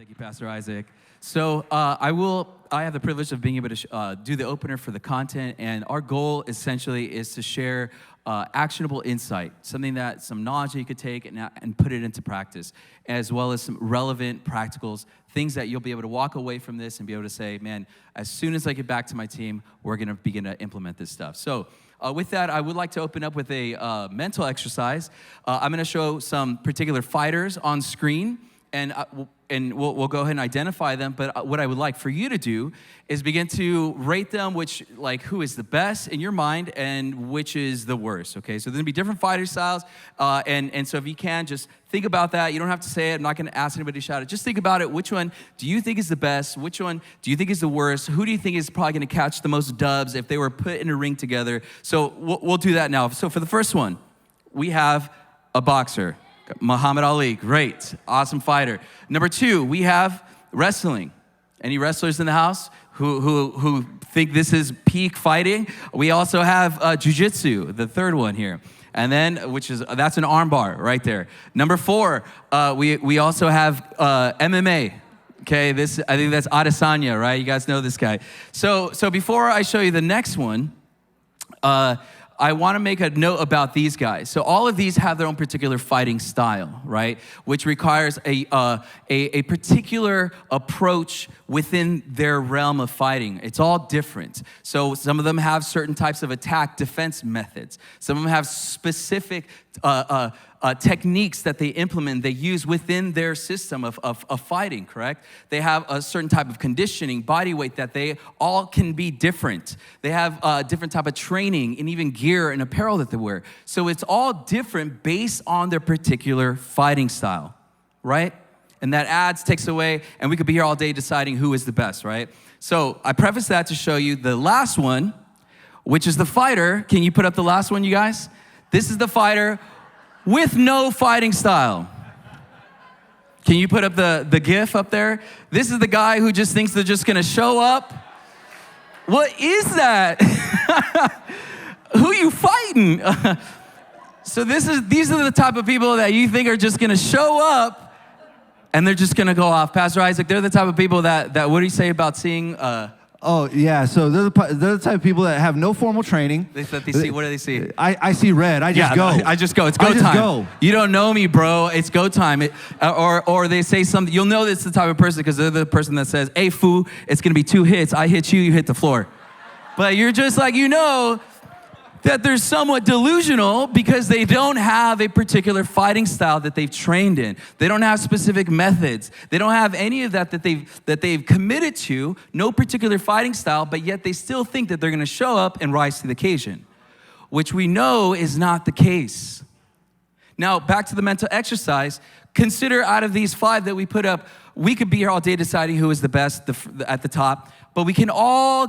Thank you, Pastor Isaac. So I have the privilege of being able to do the opener for the content, and our goal essentially is to share actionable insight, some knowledge that you could take and put it into practice, as well as some relevant practicals, things that you'll be able to walk away from this and be able to say, man, as soon as I get back to my team, we're gonna begin to implement this stuff. So with that, I would like to open up with a mental exercise. I'm gonna show some particular fighters on screen, and we'll go ahead and identify them, but what I would like for you to do is begin to rate them, who is the best in your mind and which is the worst, okay? So there's gonna be different fighter styles, and so if you can, just think about that. You don't have to say it. I'm not gonna ask anybody to shout it. Just think about it. Which one do you think is the best? Which one do you think is the worst? Who do you think is probably gonna catch the most dubs if they were put in a ring together? So we'll do that now. So for the first one, we have a boxer. Muhammad Ali, great, awesome fighter. Number two, we have wrestling. Any wrestlers in the house who think this is peak fighting? We also have jiu-jitsu, the third one here. And then, that's an armbar right there. Number four, we also have MMA. Okay, I think that's Adesanya, right? You guys know this guy. So before I show you the next one, I want to make a note about these guys. So all of these have their own particular fighting style, right? Which requires a particular approach within their realm of fighting. It's all different. So some of them have certain types of attack defense methods. Some of them have specific techniques that they implement, they use within their system of fighting, correct? They have a certain type of conditioning, body weight that they all can be different. They have a different type of training and even gear and apparel that they wear. So it's all different based on their particular fighting style, right? And that takes away, and we could be here all day deciding who is the best, right? So I preface that to show you the last one, which is the fighter. Can you put up the last one, you guys? This is the fighter with no fighting style. Can you put up the GIF up there? This is the guy who just thinks they're just gonna show up. What is that? Who you fighting? So these are the type of people that you think are just gonna show up and they're just gonna go off. Pastor Isaac, they're the type of people that what do you say about seeing Oh, yeah, so they're the type of people that have no formal training. They see, what do they see? I see red, I just go. I just go, it's go time. Go. You don't know me, bro, it's go time. Or they say something, you'll know it's the type of person because they're the person that says, hey, foo, it's gonna be 2 hits. I hit you, you hit the floor. But you're just like, that they're somewhat delusional because they don't have a particular fighting style that they've trained in. They don't have specific methods. They don't have any of that they've committed to, no particular fighting style, but yet they still think that they're gonna show up and rise to the occasion, which we know is not the case. Now, back to the mental exercise. Consider out of these 5 that we put up, we could be here all day deciding who is the best at the top, but we can all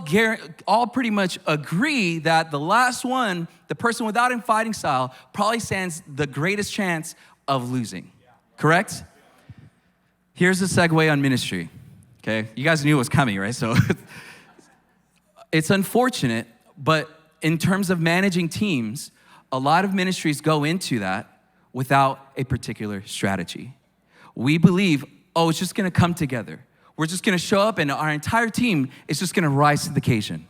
pretty much agree that the last one, the person without a fighting style, probably stands the greatest chance of losing, correct? Here's a segue on ministry, okay? You guys knew it was coming, right? So it's unfortunate, but in terms of managing teams, a lot of ministries go into that without a particular strategy. We believe, it's just gonna come together. We're just gonna show up and our entire team is just gonna rise to the occasion.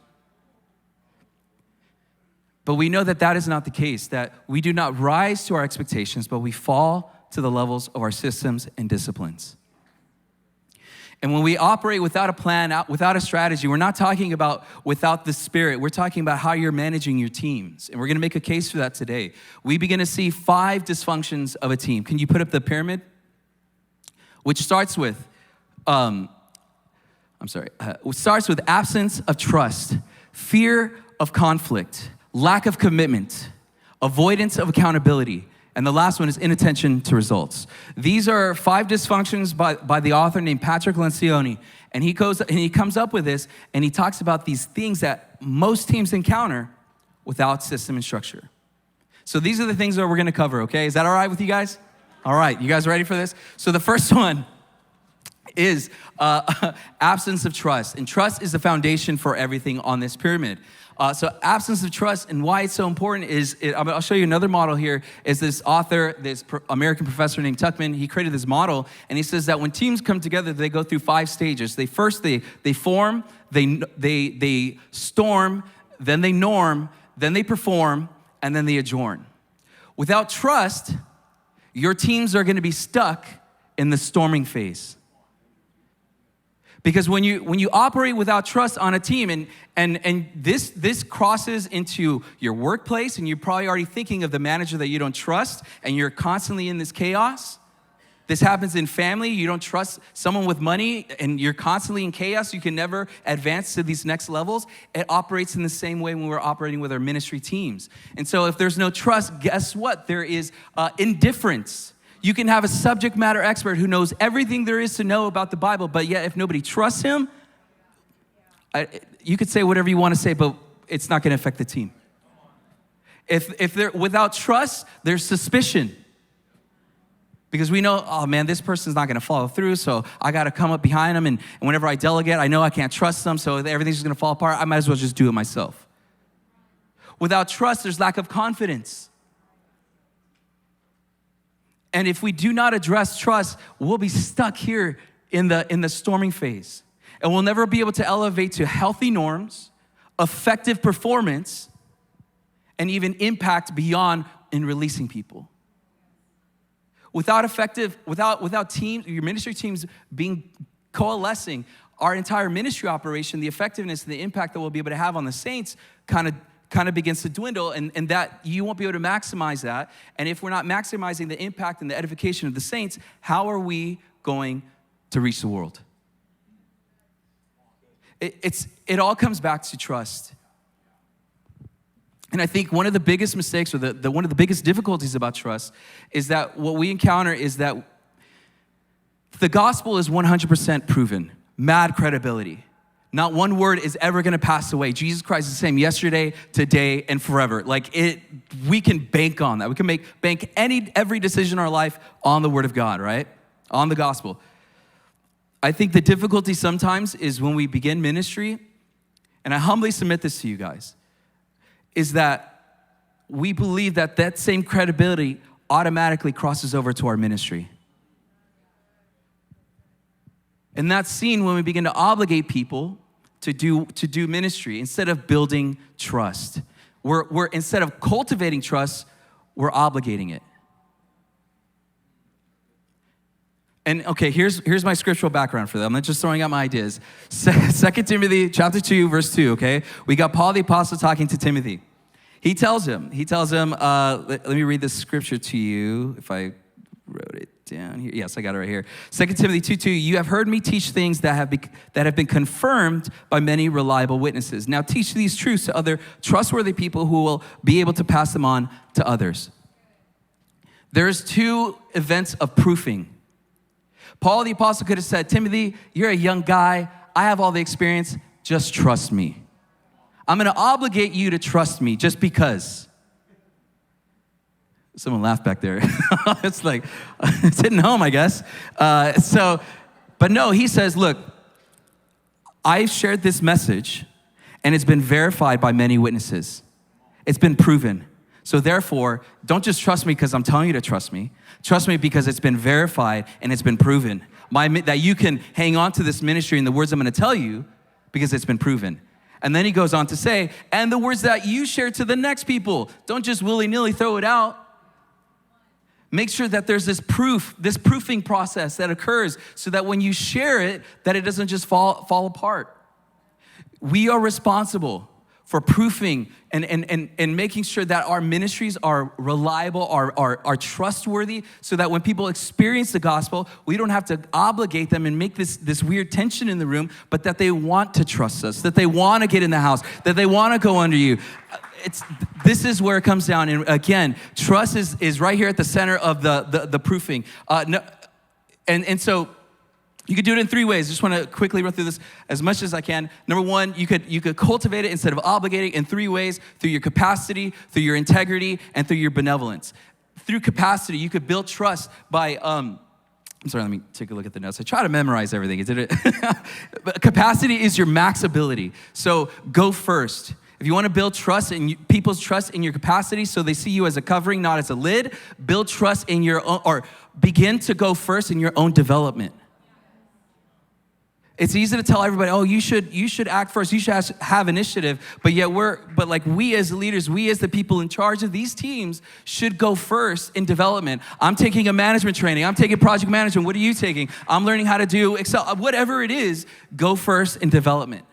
But we know that is not the case, that we do not rise to our expectations, but we fall to the levels of our systems and disciplines. And when we operate without a plan, without a strategy, we're not talking about without the spirit, we're talking about how you're managing your teams. And we're gonna make a case for that today. We begin to see 5 dysfunctions of a team. Can you put up the pyramid? Which starts with, starts with absence of trust, fear of conflict, lack of commitment, avoidance of accountability, and the last one is inattention to results. These are 5 dysfunctions by the author named Patrick Lencioni, and he comes up with this, and he talks about these things that most teams encounter without system and structure. So these are the things that we're gonna cover, okay? Is that all right with you guys? All right, you guys ready for this? So the first one is absence of trust. And trust is the foundation for everything on this pyramid. So absence of trust, and why it's so important is, I'll show you another model here, is this author, this American professor named Tuckman. He created this model, and he says that when teams come together, they go through 5 stages. They form, they storm, then they norm, then they perform, and then they adjourn. Without trust, your teams are gonna be stuck in the storming phase. Because when you operate without trust on a team, and this crosses into your workplace, and you're probably already thinking of the manager that you don't trust, and you're constantly in this chaos. This happens in family. You don't trust someone with money, and you're constantly in chaos. You can never advance to these next levels. It operates in the same way when we're operating with our ministry teams. And so if there's no trust, guess what? There is indifference. You can have a subject matter expert who knows everything there is to know about the Bible, but yet if nobody trusts him, you could say whatever you want to say, but it's not going to affect the team. If they're without trust, there's suspicion. Because we know, oh man, this person's not going to follow through, so I got to come up behind them, and whenever I delegate, I know I can't trust them, so everything's just going to fall apart. I might as well just do it myself. Without trust, there's lack of confidence. And if we do not address trust, we'll be stuck here in the storming phase. And we'll never be able to elevate to healthy norms, effective performance, and even impact beyond in releasing people. Without teams, your ministry teams coalescing, our entire ministry operation, the effectiveness and the impact that we'll be able to have on the saints kind of begins to dwindle, and that you won't be able to maximize that. And if we're not maximizing the impact and the edification of the saints, how are we going to reach the world? It all comes back to trust. And I think one of the biggest mistakes, or one of the biggest difficulties about trust, is that what we encounter is that the gospel is 100% proven, mad credibility. Not one word is ever gonna pass away. Jesus Christ is the same yesterday, today, and forever. We can bank on that. We can bank every decision in our life on the word of God, right? On the gospel. I think the difficulty sometimes is when we begin ministry, and I humbly submit this to you guys, is that we believe that same credibility automatically crosses over to our ministry. And that's seen when we begin to obligate people to do ministry instead of building trust. We're instead of cultivating trust, we're obligating it. And okay, here's my scriptural background for that. I'm not just throwing out my ideas. 2 Timothy chapter 2, verse 2, okay? We got Paul the apostle talking to Timothy. He tells him, let me read this scripture to you if I wrote it down here. Yes, I got it right here. 2 Timothy 2:2, you have heard me teach things that have been confirmed by many reliable witnesses. Now teach these truths to other trustworthy people who will be able to pass them on to others. There's 2 events of proofing. Paul the apostle could have said, Timothy, you're a young guy. I have all the experience. Just trust me. I'm going to obligate you to trust me just because. Someone laughed back there. It's like, it's hitting home, I guess. But no, he says, look, I've shared this message and it's been verified by many witnesses. It's been proven. So therefore, don't just trust me because I'm telling you to trust me. Trust me because it's been verified and it's been proven. That you can hang on to this ministry and the words I'm going to tell you because it's been proven. And then he goes on to say, and the words that you share to the next people, don't just willy-nilly throw it out. Make sure that there's this proofing process that occurs so that when you share it, that it doesn't just fall apart. We are responsible for proofing and making sure that our ministries are reliable, are trustworthy, so that when people experience the gospel, we don't have to obligate them and make this weird tension in the room, but that they want to trust us, that they want to get in the house, that they want to go under you. This is where it comes down. And again, trust is right here at the center of the proofing. And so you could do it in 3 ways. I just want to quickly run through this as much as I can. Number 1, you could cultivate it instead of obligating in 3 ways: through your capacity, through your integrity, and through your benevolence. Through capacity, you could build trust by I'm sorry, let me take a look at the notes. I try to memorize everything. But capacity is your max ability. So go first. If you want to build trust and people's trust in your capacity so they see you as a covering, not as a lid, build trust in your own, or begin to go first in your own development. It's easy to tell everybody, oh, you should act first, you should have initiative, but yet we as leaders, we as the people in charge of these teams should go first in development. I'm taking a management training, I'm taking project management, what are you taking? I'm learning how to do Excel, whatever it is, go first in development.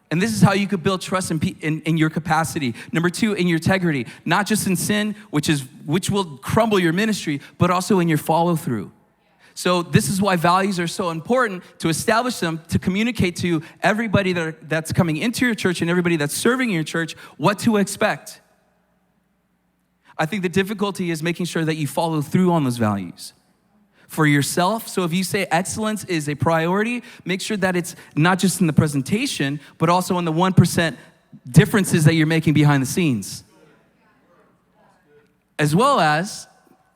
And this is how you could build trust in your capacity. Number 2, in your integrity, not just in sin, which will crumble your ministry, but also in your follow through. So this is why values are so important, to establish them, to communicate to everybody that's coming into your church and everybody that's serving in your church what to expect. I think the difficulty is making sure that you follow through on those values. For yourself, so if you say excellence is a priority, make sure that it's not just in the presentation, but also in the 1% differences that you're making behind the scenes. As well as,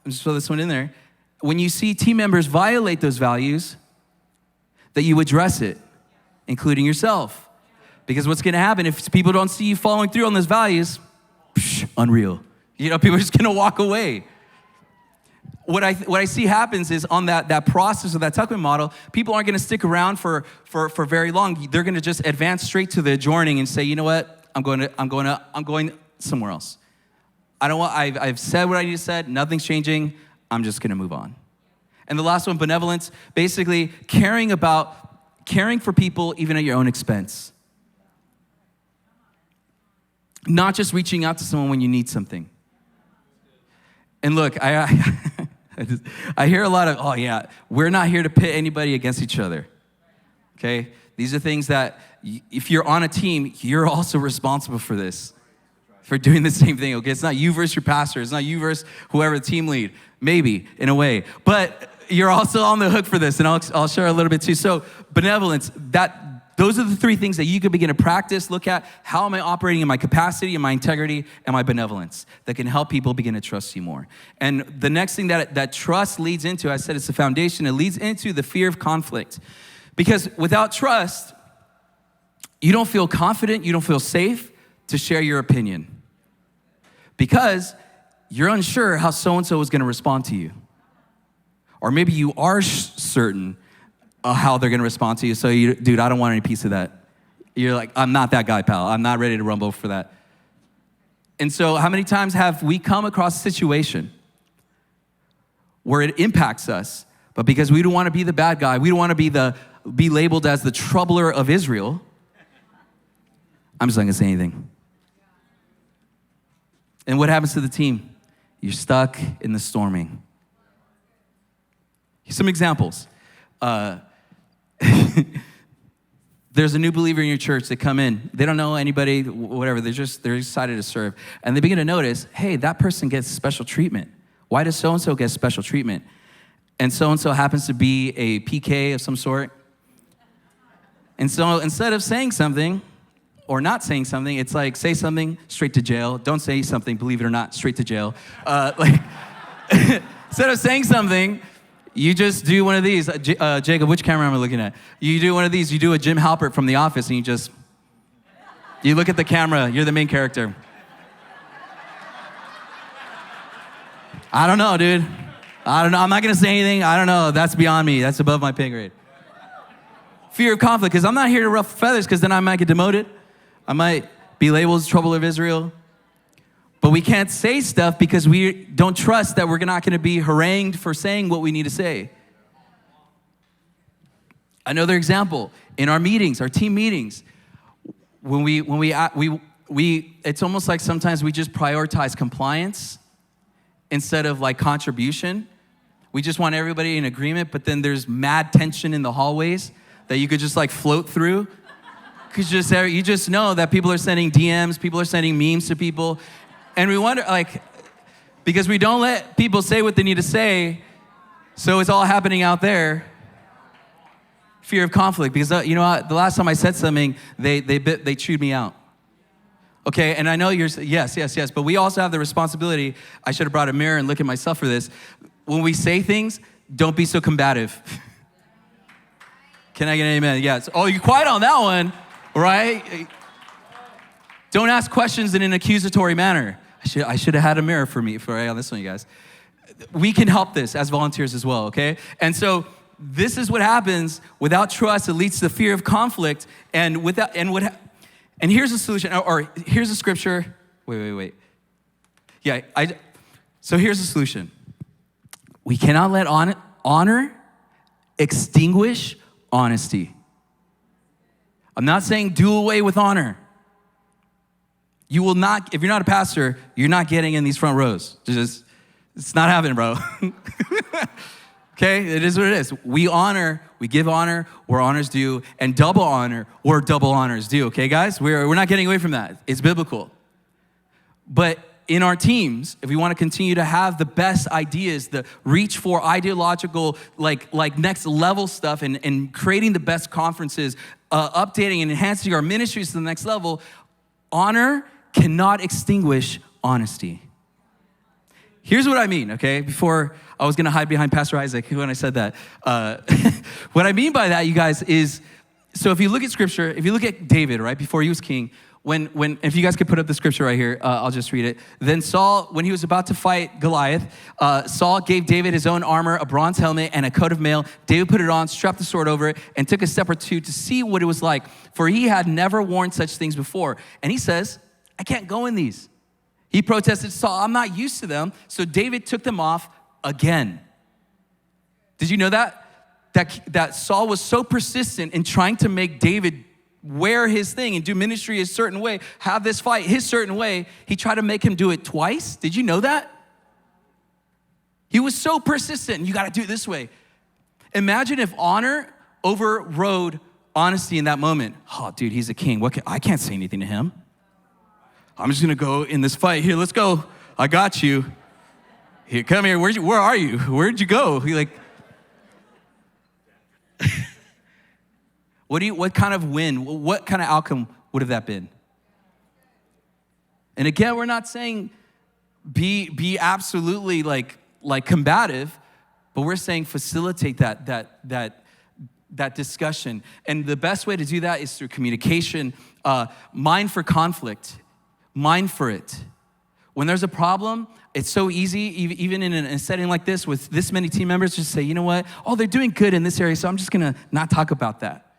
I'll just throw this one in there, when you see team members violate those values, that you address it, including yourself. Because what's gonna happen if people don't see you following through on those values, unreal. People are just gonna walk away. What I see happens is on that process of that Tuckman model, people aren't gonna stick around for very long. They're gonna just advance straight to the adjoining and say, you know what, I'm going somewhere else. I've said what I need to say, nothing's changing, I'm just gonna move on. And the last one, benevolence, basically caring for people even at your own expense. Not just reaching out to someone when you need something. And look, I hear a lot of, oh yeah, we're not here to pit anybody against each other, okay? These are things that if you're on a team, you're also responsible for this, for doing the same thing, okay? It's not you versus your pastor, it's not you versus whoever the team lead, maybe in a way, but you're also on the hook for this, and I'll share a little bit too. So benevolence, those are the 3 things that you can begin to practice. Look at, how am I operating in my capacity, in my integrity, and my benevolence that can help people begin to trust you more. And the next thing that trust leads into, I said it's the foundation, it leads into the fear of conflict. Because without trust, you don't feel confident, you don't feel safe to share your opinion. Because you're unsure how so-and-so is gonna respond to you. Or maybe you are certain how they're gonna respond to you. So dude, I don't want any piece of that. You're like, I'm not that guy, pal. I'm not ready to rumble for that. And so how many times have we come across a situation where it impacts us, but because we don't wanna be the bad guy, we don't wanna be labeled as the troubler of Israel, I'm just not gonna say anything. And what happens to the team? You're stuck in the storming. Some examples. There's a new believer in your church. They come in. They don't know anybody, whatever. They're excited to serve. And they begin to notice, hey, that person gets special treatment. Why does so-and-so get special treatment? And so-and-so happens to be a PK of some sort. And so instead of saying something or not saying something, it's like, say something, straight to jail. Don't say something, believe it or not, straight to jail. Instead of saying something, you just do one of these. Jacob, which camera am I looking at? You do one of these. You do a Jim Halpert from The Office, and you look at the camera. You're the main character. I don't know, dude. I don't know. I'm not going to say anything. I don't know. That's beyond me. That's above my pay grade. Fear of conflict, because I'm not here to ruffle feathers, because then I might get demoted. I might be labeled as trouble of Israel. But we can't say stuff because we don't trust that we're not going to be harangued for saying what we need to say. Another example, in our meetings, our team meetings, when we it's almost like sometimes we just prioritize compliance instead of like contribution. We just want everybody in agreement, but then there's mad tension in the hallways that you could just like float through. Because you just know that people are sending DMs, people are sending memes to people. And we wonder, like, because we don't let people say what they need to say, so it's all happening out there. Fear of conflict, because you know what? The last time I said something, they chewed me out. Okay, and I know yes, but we also have the responsibility. I should have brought a mirror and look at myself for this. When we say things, don't be so combative. Can I get an amen? Yes. Oh, you're quiet on that one, right? Don't ask questions in an accusatory manner. I should have had a mirror for me on this one, you guys. We can help this as volunteers as well, okay? And so this is what happens. Without trust, it leads to the fear of conflict. And here's a solution, or here's a scripture. Wait. Yeah, so here's the solution. We cannot let honor extinguish honesty. I'm not saying do away with honor. You will not, if you're not a pastor, you're not getting in these front rows. It's not happening, bro. Okay, it is what it is. We honor, we give honor where honor's due, and double honor where double honors due. Okay, guys? We're not getting away from that. It's biblical. But in our teams, if we want to continue to have the best ideas, the reach for ideological, like next level stuff, and creating the best conferences, updating and enhancing our ministries to the next level, honor cannot extinguish honesty. Here's what I mean, okay? Before I was gonna hide behind Pastor Isaac when I said that. What I mean by that, you guys, is, so if you look at scripture, if you look at David, right, before he was king, when if you guys could put up the scripture right here, I'll just read it. Then Saul, when he was about to fight Goliath, Saul gave David his own armor, a bronze helmet, and a coat of mail. David put it on, strapped the sword over it, and took a step or two to see what it was like, for he had never worn such things before. And he says, I can't go in these. He protested, Saul, I'm not used to them. So David took them off again. Did you know that? That Saul was so persistent in trying to make David wear his thing and do ministry a certain way, have this fight his certain way, he tried to make him do it twice. Did you know that? He was so persistent. You got to do it this way. Imagine if honor overrode honesty in that moment. Oh, dude, he's a king. I can't say anything to him. I'm just gonna go in this fight. Here, let's go. I got you. Here, come here. Where are you? Where'd you go? He like, what kind of win? What kind of outcome would have that been? And again, we're not saying be absolutely like combative, but we're saying facilitate that discussion. And the best way to do that is through communication. Mind for conflict. Mind for it. When there's a problem, it's so easy, even in a setting like this with this many team members, just say, you know what? Oh, they're doing good in this area, so I'm just gonna not talk about that.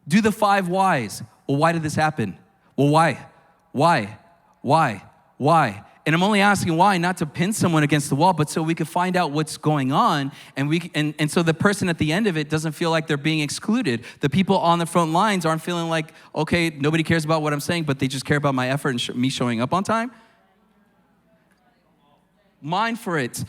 Do the 5 whys. Well, why did this happen? Well, why? And I'm only asking why, not to pin someone against the wall, but so we could find out what's going on, and so the person at the end of it doesn't feel like they're being excluded. The people on the front lines aren't feeling like, okay, nobody cares about what I'm saying, but they just care about my effort and me showing up on time. Mind for it.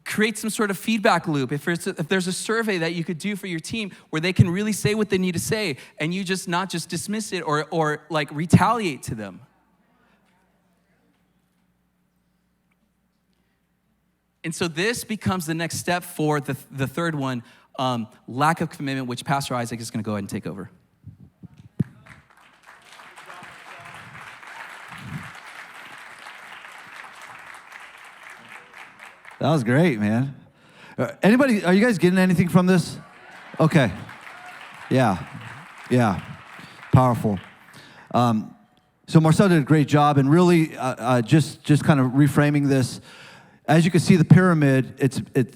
Create some sort of feedback loop. If there's a survey that you could do for your team where they can really say what they need to say, and you just not just dismiss it or like retaliate to them. And so this becomes the next step for the third one, lack of commitment, which Pastor Isaac is going to go ahead and take over. That was great, man. Anybody, are you guys getting anything from this? Okay. Yeah. Powerful. So Marcel did a great job, and really just kind of reframing this. As you can see, the pyramid,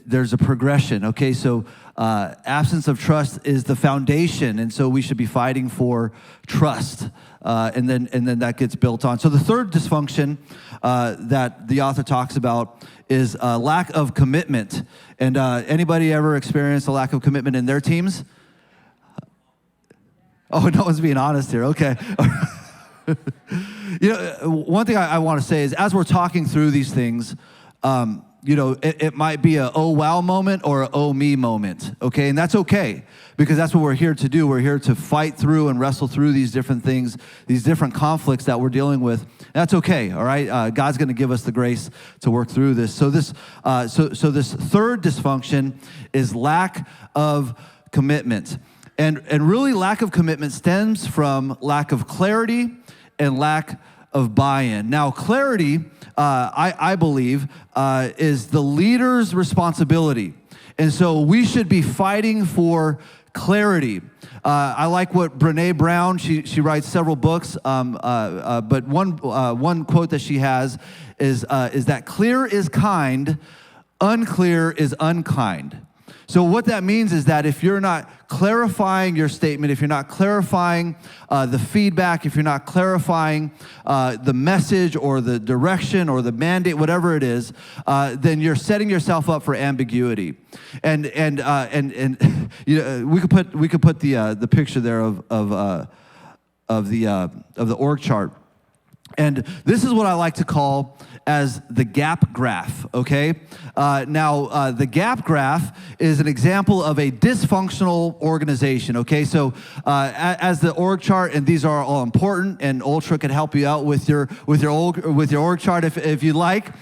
there's a progression, okay? So absence of trust is the foundation, and so we should be fighting for trust, and then that gets built on. So the third dysfunction that the author talks about is lack of commitment. And anybody ever experienced a lack of commitment in their teams? Oh, no one's being honest here, okay. You know, one thing I want to say is, as we're talking through these things, you know, it might be a oh wow moment or a oh me moment, okay? And that's okay, because that's what we're here to do. We're here to fight through and wrestle through these different things, these different conflicts that we're dealing with. That's okay, all right? God's going to give us the grace to work through this. So this third dysfunction is lack of commitment. And really, lack of commitment stems from lack of clarity and lack of buy-in. Now, clarity, I believe, is the leader's responsibility. And so we should be fighting for clarity. I like what Brene Brown, she writes several books, but one quote that she has is that clear is kind, unclear is unkind. So what that means is that if you're not clarifying your statement, if you're not clarifying the feedback, if you're not clarifying the message or the direction or the mandate, whatever it is, then you're setting yourself up for ambiguity. And you know, we could put the picture there of the org chart. And this is what I like to call as the gap graph, okay? Now, the gap graph is an example of a dysfunctional organization, okay? So as the org chart, and these are all important, and Ultra can help you out with your org chart if you like.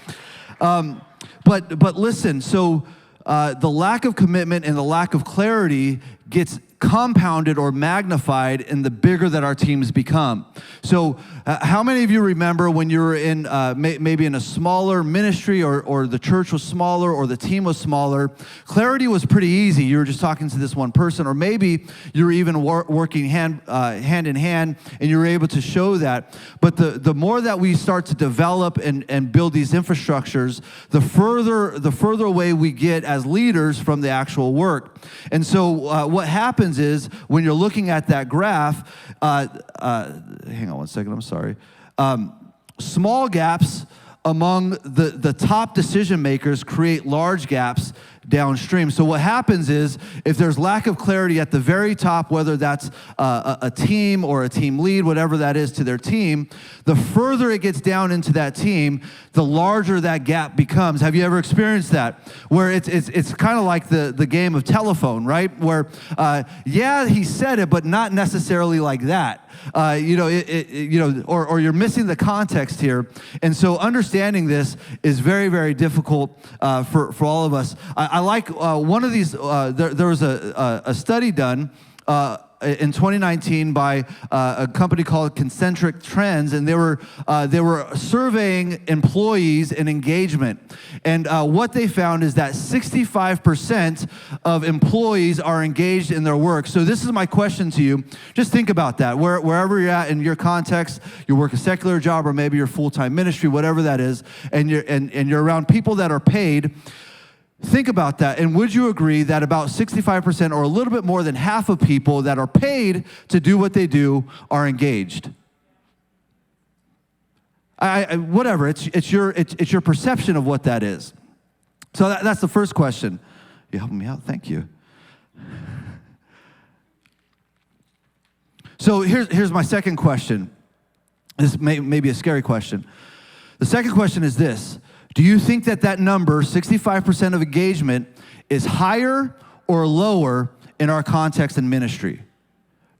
But listen, so the lack of commitment and the lack of clarity gets compounded or magnified in the bigger that our teams become. So how many of you remember when you were in maybe in a smaller ministry or the church was smaller or the team was smaller, clarity was pretty easy. You were just talking to this one person, or maybe you were even working hand in hand and you were able to show that. But the more that we start to develop and build these infrastructures, the further away we get as leaders from the actual work. And so what happens is when you're looking at that graph, hang on one second, I'm sorry. Small gaps among the top decision makers create large gaps downstream. So what happens is if there's lack of clarity at the very top, whether that's a team or a team lead, whatever that is to their team, the further it gets down into that team, the larger that gap becomes. Have you ever experienced that? Where it's kind of like the game of telephone, right? Where, yeah, he said it, but not necessarily like that. Or you're missing the context here. And so understanding this is very, very difficult for all of us. I like one of these, there was a study done in 2019 by a company called Concentric Trends, and they were surveying employees and engagement. And what they found is that 65% of employees are engaged in their work. So this is my question to you. Just think about that. Wherever you're at in your context, you work a secular job or maybe your full-time ministry, whatever that is, and you're around people that are paid. Think about that, and would you agree that about 65% or a little bit more than half of people that are paid to do what they do are engaged? Whatever, it's your perception of what that is. So that's the first question. You helping me out? Thank you. So here's my second question. This may be a scary question. The second question is this. Do you think that number, 65% of engagement, is higher or lower in our context and ministry?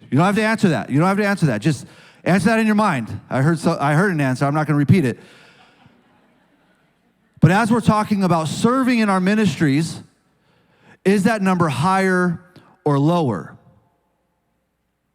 You don't have to answer that. You don't have to answer that. Just answer that in your mind. I heard an answer. I'm not going to repeat it. But as we're talking about serving in our ministries, is that number higher or lower?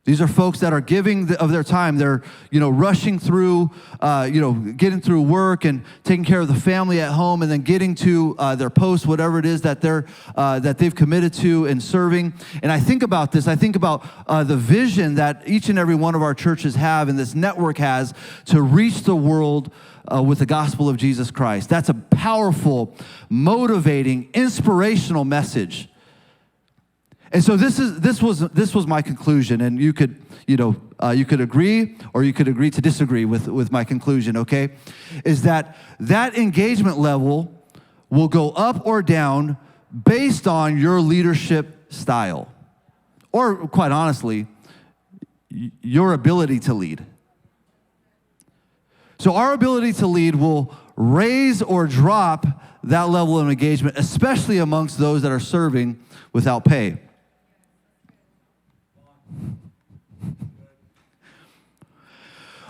These are folks that are giving of their time. They're, rushing through, getting through work and taking care of the family at home, and then getting to their post, whatever it is that they've committed to in serving. And I think about this. I think about the vision that each and every one of our churches have, and this network has, to reach the world with the gospel of Jesus Christ. That's a powerful, motivating, inspirational message. And so this was my conclusion, and you could agree or you could agree to disagree with my conclusion, okay? Is that engagement level will go up or down based on your leadership style, or quite honestly, your ability to lead. So our ability to lead will raise or drop that level of engagement, especially amongst those that are serving without pay.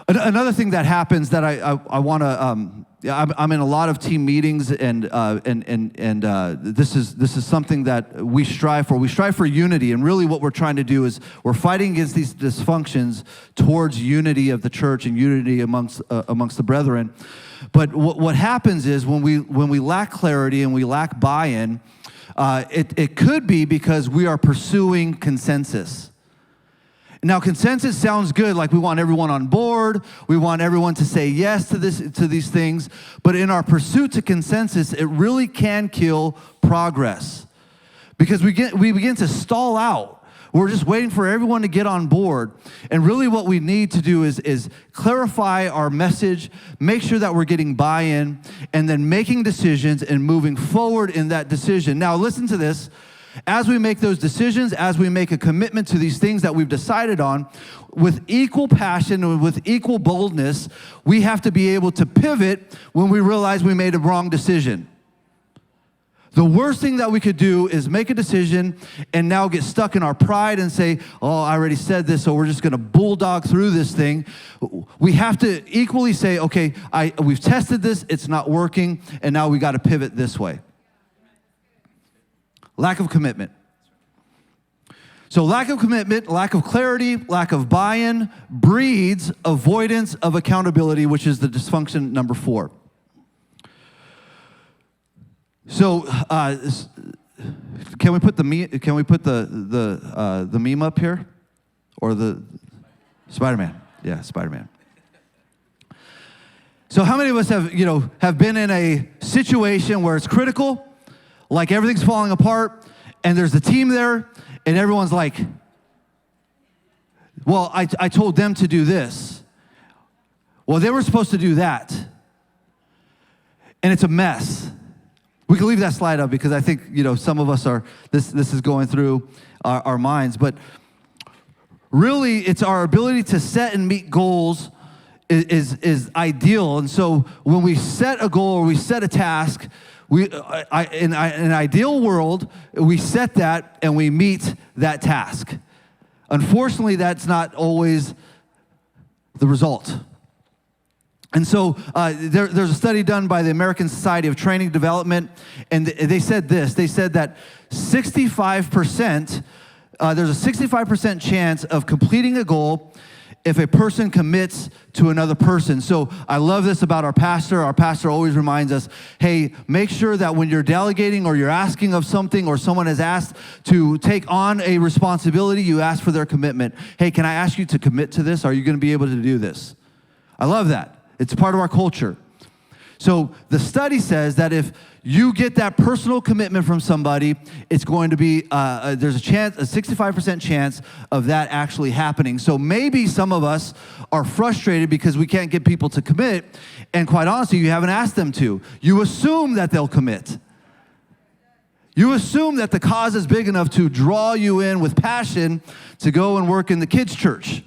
Another thing that happens that I want to, I'm in a lot of team meetings, and this is something that we strive for. We strive for unity, and really what we're trying to do is we're fighting against these dysfunctions towards unity of the church and unity amongst the brethren. But what happens is when we lack clarity and we lack buy-in, It could be because we are pursuing consensus. Now, consensus sounds good, like we want everyone on board, we want everyone to say yes to these things, but in our pursuit to consensus, it really can kill progress because we begin to stall out. We're just waiting for everyone to get on board. And really what we need to do is clarify our message, make sure that we're getting buy-in, and then making decisions and moving forward in that decision. Now, listen to this. As we make those decisions, as we make a commitment to these things that we've decided on, with equal passion and with equal boldness, we have to be able to pivot when we realize we made a wrong decision. The worst thing that we could do is make a decision and now get stuck in our pride and say, oh, I already said this, so we're just going to bulldog through this thing. We have to equally say, okay, we've tested this, it's not working, and now we got to pivot this way. Lack of commitment. So lack of commitment, lack of clarity, lack of buy-in breeds avoidance of accountability, which is the dysfunction number 4. So, can we put the meme up here, or the Spider-Man? Yeah, Spider-Man. So, how many of us have been in a situation where it's critical, like everything's falling apart, and there's a team there, and everyone's like, "Well, I told them to do this. Well, they were supposed to do that," and it's a mess. We can leave that slide up because I think, some of us are, this is going through our minds. But really, it's our ability to set and meet goals is ideal. And so when we set a goal or we set a task, in an ideal world, we set that and we meet that task. Unfortunately, that's not always the result. And so there's a study done by the American Society of Training Development, and they said this. They said that 65%, there's a 65% chance of completing a goal if a person commits to another person. So I love this about our pastor. Our pastor always reminds us, hey, make sure that when you're delegating or you're asking of something or someone has asked to take on a responsibility, you ask for their commitment. Hey, can I ask you to commit to this? Are you going to be able to do this? I love that. It's part of our culture. So the study says that if you get that personal commitment from somebody, it's going to be, there's a 65% chance of that actually happening. So maybe some of us are frustrated because we can't get people to commit, and quite honestly, you haven't asked them to. You assume that they'll commit. You assume that the cause is big enough to draw you in with passion to go and work in the kids' church.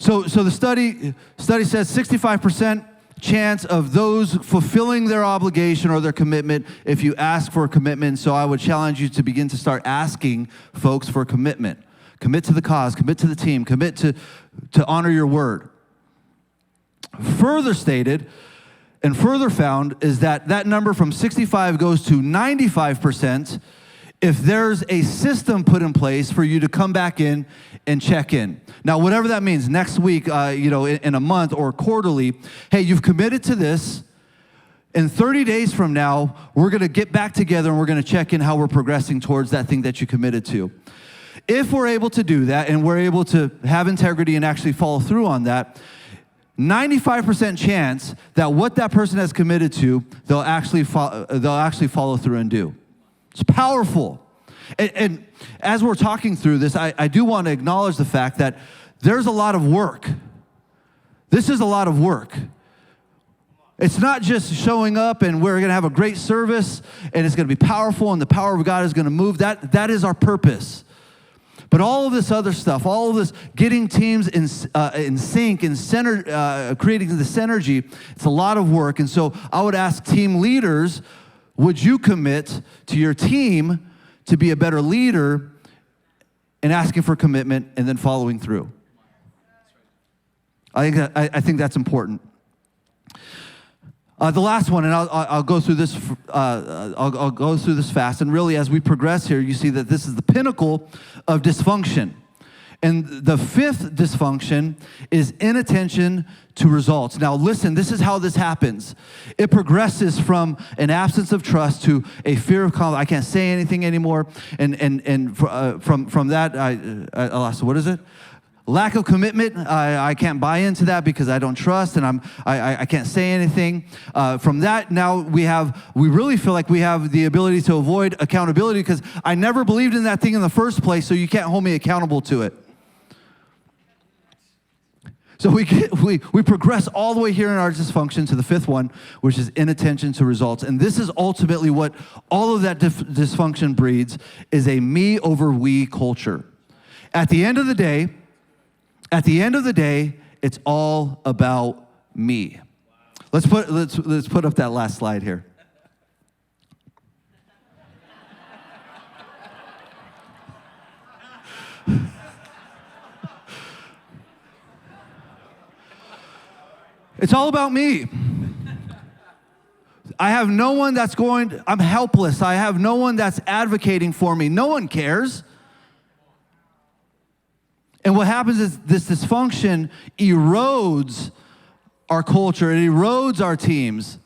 So the study says 65% chance of those fulfilling their obligation or their commitment if you ask for a commitment. So I would challenge you to begin to start asking folks for commitment. Commit to the cause, commit to the team, commit to honor your word. Further stated and further found is that number from 65 goes to 95% if there's a system put in place for you to come back in and check in. Now, whatever that means, next week, in a month or quarterly, hey, you've committed to this. In 30 days from now, we're going to get back together and we're going to check in how we're progressing towards that thing that you committed to. If we're able to do that and we're able to have integrity and actually follow through on that, 95% chance that what that person has committed to, they'll actually follow through and do. It's powerful. And as we're talking through this, I do want to acknowledge the fact that there's a lot of work. This is a lot of work. It's not just showing up and we're going to have a great service and it's going to be powerful and the power of God is going to move. That is our purpose. But all of this other stuff, all of this getting teams in sync and creating the synergy, it's a lot of work. And so I would ask team leaders, would you commit to your team to be a better leader and asking for commitment and then following through? I think that's important. The last one, and I'll go through this. I'll go through this fast. And really, as we progress here, you see that this is the pinnacle of dysfunction. And the fifth dysfunction is inattention to results. Now listen, this is how this happens. It progresses from an absence of trust to a fear of conflict. I can't say anything anymore. And from that, I lost, what is it? Lack of commitment. I can't buy into that because I don't trust, and I can't say anything. From that, now we really feel like we have the ability to avoid accountability because I never believed in that thing in the first place, so you can't hold me accountable to it. So we progress all the way here in our dysfunction to the fifth one, which is inattention to results. And this is ultimately what all of that dysfunction breeds, is a me over we culture. At the end of the day, it's all about me. Let's put up that last slide here. It's all about me. I have no one I'm helpless. I have no one that's advocating for me. No one cares. And what happens is this dysfunction erodes our culture. It erodes our teams.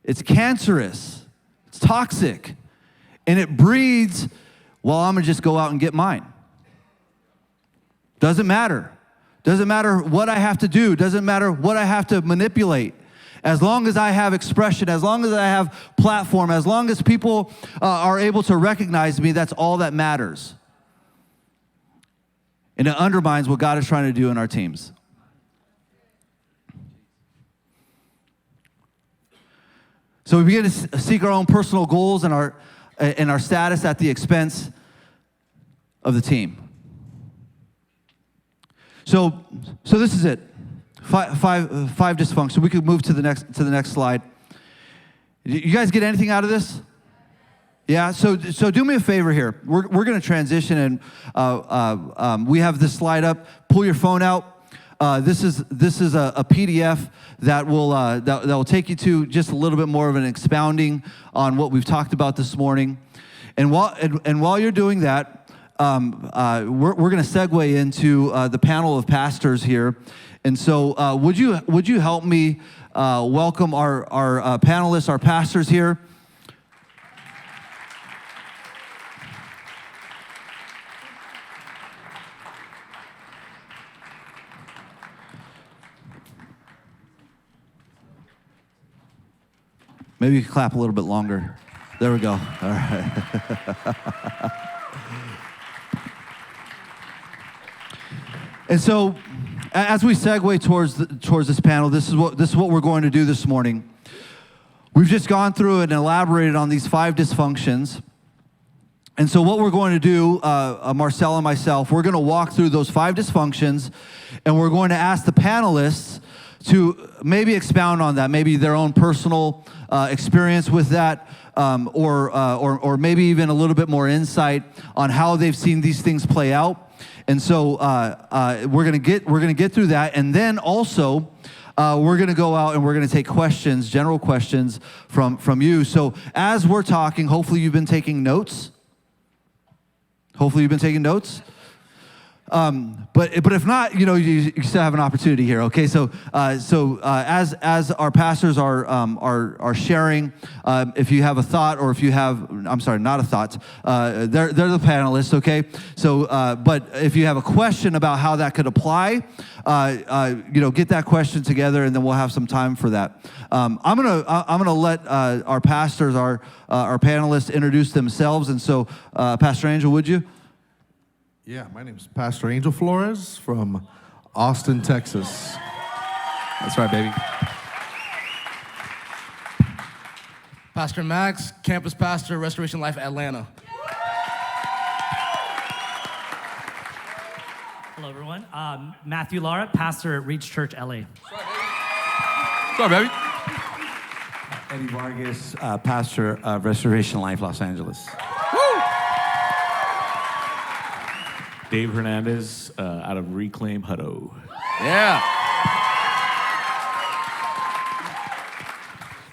It's cancerous. It's toxic. And it breeds, well, I'm going to just go out and get mine. Doesn't matter. Doesn't matter what I have to do. Doesn't matter what I have to manipulate. As long as I have expression, as long as I have platform, as long as people are able to recognize me, that's all that matters. And it undermines what God is trying to do in our teams. So we begin to seek our own personal goals and our status at the expense of the team. So this is it. Five dysfunctions. We could move to the next slide. You guys get anything out of this? Yeah. So do me a favor here. We're going to transition, and we have this slide up. Pull your phone out. This is a PDF that will take you to just a little bit more of an expounding on what we've talked about this morning. And while you're doing that, we're going to segue into the panel of pastors here. And so would you help me welcome our panelists, our pastors here? Maybe you can clap a little bit longer. There we go. All right. And so, as we segue towards this panel, this is what we're going to do this morning. We've just gone through and elaborated on these 5 dysfunctions. And so what we're going to do, Marcel and myself, we're going to walk through those 5 dysfunctions, and we're going to ask the panelists to maybe expound on that, maybe their own personal experience with that, or maybe even a little bit more insight on how they've seen these things play out. And so we're gonna get through that, and then also we're gonna go out and we're gonna take questions, general questions from you. So as we're talking, hopefully you've been taking notes. But if not, you still have an opportunity here. Okay, so as our pastors are sharing, if you have a thought, or if you have, not a thought, they're the panelists. Okay, so but if you have a question about how that could apply, get that question together, and then we'll have some time for that. I'm gonna let our pastors, our panelists, introduce themselves, and so Pastor Angel, would you? Yeah, my name is Pastor Angel Flores from Austin, Texas. That's right, baby. Pastor Max, campus pastor, Restoration Life Atlanta. Hello, everyone. Matthew Lara, pastor at Reach Church, LA. Sorry, baby. Eddie Vargas, pastor of Restoration Life, Los Angeles. Dave Hernandez out of Reclaim Hutto. Yeah.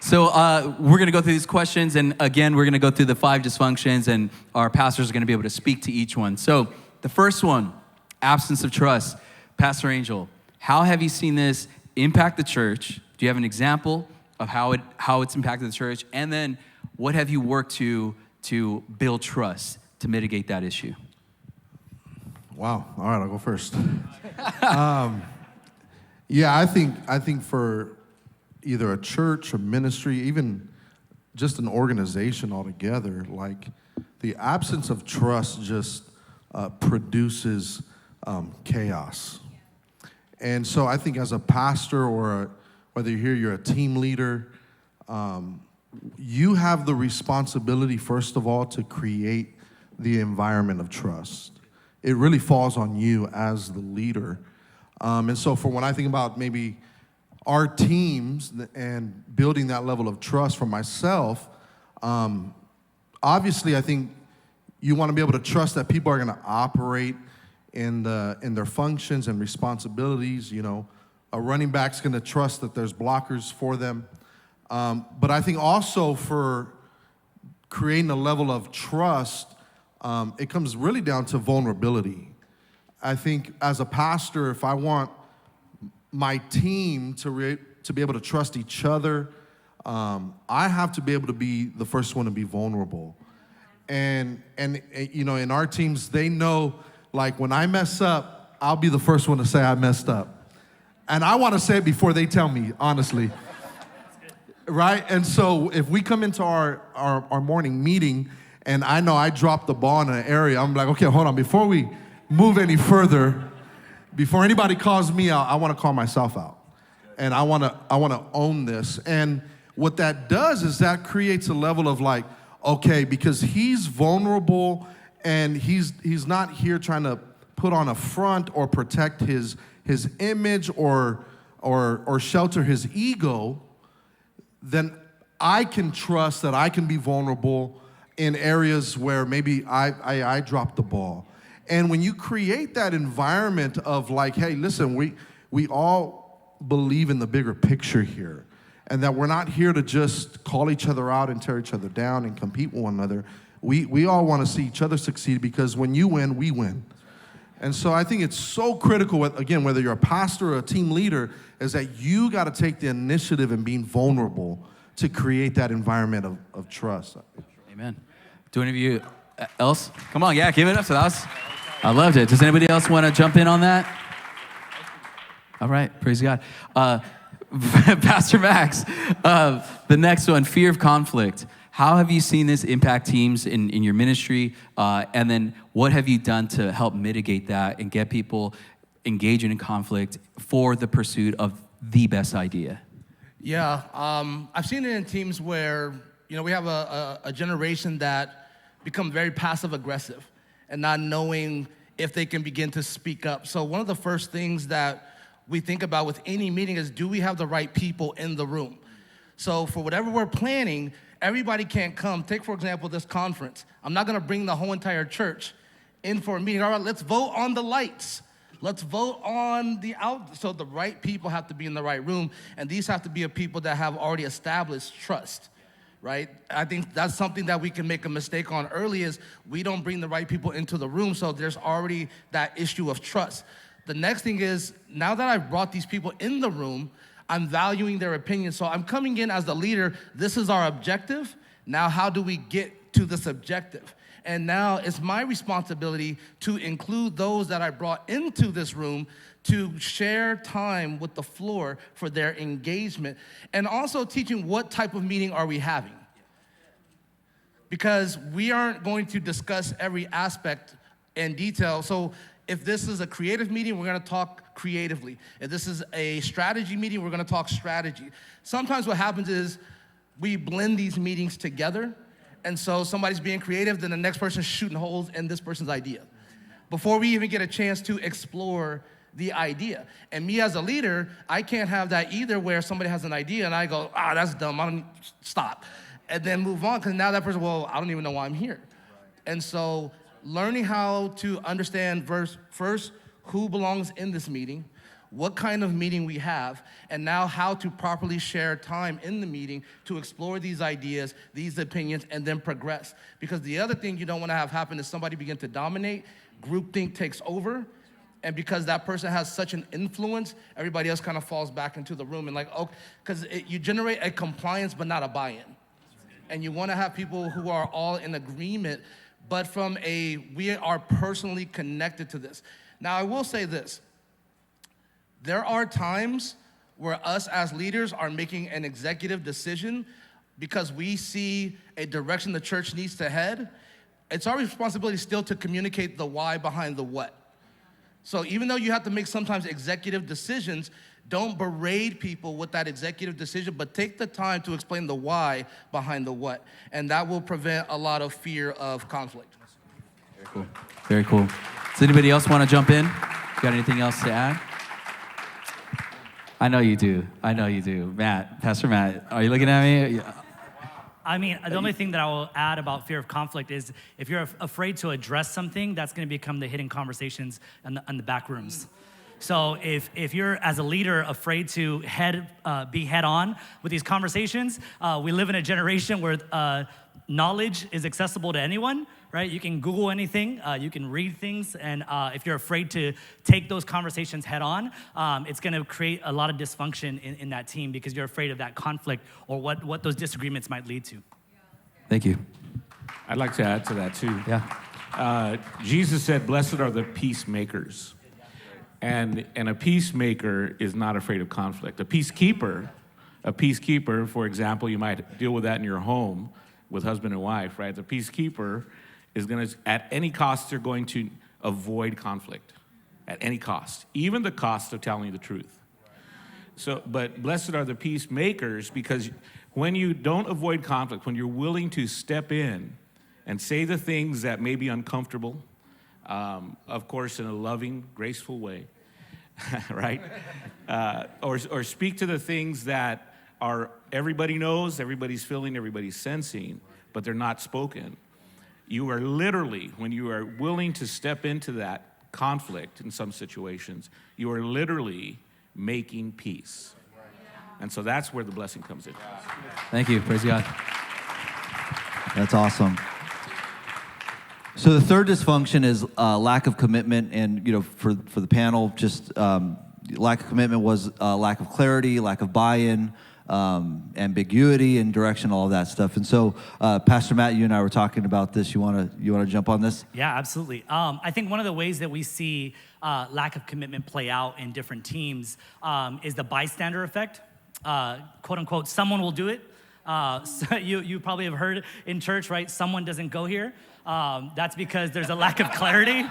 So we're going to go through these questions, and again, we're going to go through the 5 dysfunctions, and our pastors are going to be able to speak to each one. So the first one, absence of trust. Pastor Angel, how have you seen this impact the church? Do you have an example of how it's impacted the church? And then what have you worked to build trust to mitigate that issue? Wow. All right, I'll go first. Yeah, I think for either a church, a ministry, even just an organization altogether, like the absence of trust just produces chaos. And so I think as a pastor or whether you're a team leader, you have the responsibility, first of all, to create the environment of trust. It really falls on you as the leader. And so for when I think about maybe our teams and building that level of trust for myself, obviously I think you want to be able to trust that people are going to operate in their functions and responsibilities. You know, a running back's going to trust that there's blockers for them. But I think also for creating a level of trust, it comes really down to vulnerability. I think as a pastor, if I want my team to be able to trust each other, I have to be able to be the first one to be vulnerable. And you know, in our teams, they know, like, when I mess up, I'll be the first one to say I messed up. And I want to say it before they tell me, honestly. Right? And so if we come into our morning meeting and I know I dropped the ball in an area, I'm like, okay, hold on. Before we move any further, before anybody calls me out, I want to call myself out. And I want to own this. And what that does is that creates a level of like, okay, because he's vulnerable and he's not here trying to put on a front or protect his image or shelter his ego, then I can trust that I can be vulnerable in areas where maybe I dropped the ball. And when you create that environment of like, hey, listen, we all believe in the bigger picture here, and that we're not here to just call each other out and tear each other down and compete with one another. We all want to see each other succeed, because when you win, we win. And so I think it's so critical, again, whether you're a pastor or a team leader, is that you got to take the initiative in being vulnerable to create that environment of trust. Amen. Do any of you else? Come on, yeah, give it up to us. I loved it. Does anybody else want to jump in on that? All right, praise God. Pastor Max, the next one, fear of conflict. How have you seen this impact teams in your ministry? And then what have you done to help mitigate that and get people engaging in conflict for the pursuit of the best idea? Yeah, I've seen it in teams where, you know, we have a generation that become very passive aggressive and not knowing if they can begin to speak up. So one of the first things that we think about with any meeting is, do we have the right people in the room? So for whatever we're planning, everybody can't come. Take, for example, this conference. I'm not gonna bring the whole entire church in for a meeting. All right, let's vote on the lights. Let's vote on so the right people have to be in the right room, and these have to be people that have already established trust, right? I think that's something that we can make a mistake on early, is we don't bring the right people into the room, so there's already that issue of trust. The next thing is, now that I've brought these people in the room, I'm valuing their opinion. So I'm coming in as the leader. This is our objective. Now, how do we get to this objective? And now it's my responsibility to include those that I brought into this room to share time with the floor for their engagement, and also teaching what type of meeting are we having. Because we aren't going to discuss every aspect in detail. So if this is a creative meeting, we're gonna talk creatively. If this is a strategy meeting, we're gonna talk strategy. Sometimes what happens is we blend these meetings together, and so somebody's being creative, then the next person's shooting holes in this person's idea before we even get a chance to explore the idea. And me as a leader, I can't have that either, where somebody has an idea and I go, that's dumb, I don't, stop. And then move on, because now that person, well, I don't even know why I'm here. And so learning how to understand first who belongs in this meeting, what kind of meeting we have, and now how to properly share time in the meeting to explore these ideas, these opinions, and then progress. Because the other thing you don't want to have happen is somebody begin to dominate, groupthink takes over, And because that person has such an influence, everybody else kind of falls back into the room and like, oh, because you generate a compliance but not a buy-in. And you want to have people who are all in agreement, but from we are personally connected to this. Now, I will say this. There are times where us as leaders are making an executive decision because we see a direction the church needs to head. It's our responsibility still to communicate the why behind the what. So even though you have to make sometimes executive decisions, don't berate people with that executive decision, but take the time to explain the why behind the what. And that will prevent a lot of fear of conflict. Very cool. Very cool. Does anybody else want to jump in? Got anything else to add? I know you do. I know you do. Matt, Pastor Matt, are you looking at me? I mean, the only thing that I will add about fear of conflict is if you're afraid to address something, that's going to become the hidden conversations in the back rooms. So if you're, as a leader, afraid to be head on with these conversations, we live in a generation where knowledge is accessible to anyone, right? You can Google anything, you can read things, and if you're afraid to take those conversations head on, it's gonna create a lot of dysfunction in that team because you're afraid of that conflict or what those disagreements might lead to. Thank you. I'd like to add to that too. Yeah. Jesus said, "Blessed are the peacemakers." And a peacemaker is not afraid of conflict. A peacekeeper, for example, you might deal with that in your home with husband and wife, right? The peacekeeper is going to, at any cost, they're going to avoid conflict, at any cost, even the cost of telling the truth. So, but blessed are the peacemakers, because when you don't avoid conflict, when you're willing to step in and say the things that may be uncomfortable, of course, in a loving, graceful way, right? Or speak to the things that are everybody knows, everybody's feeling, everybody's sensing, but they're not spoken. You are literally, when you are willing to step into that conflict in some situations, you are literally making peace. And so that's where the blessing comes in. Thank you. Praise God. That's awesome. So the third dysfunction is lack of commitment, and for the panel, just lack of commitment was lack of clarity, lack of buy-in, ambiguity and direction, all of that stuff. And so, Pastor Matt, you and I were talking about this. You want to jump on this? Yeah, absolutely. I think one of the ways that we see lack of commitment play out in different teams is the bystander effect. Quote unquote, someone will do it. So you probably have heard in church, right? Someone doesn't go here. That's because there's a lack of clarity,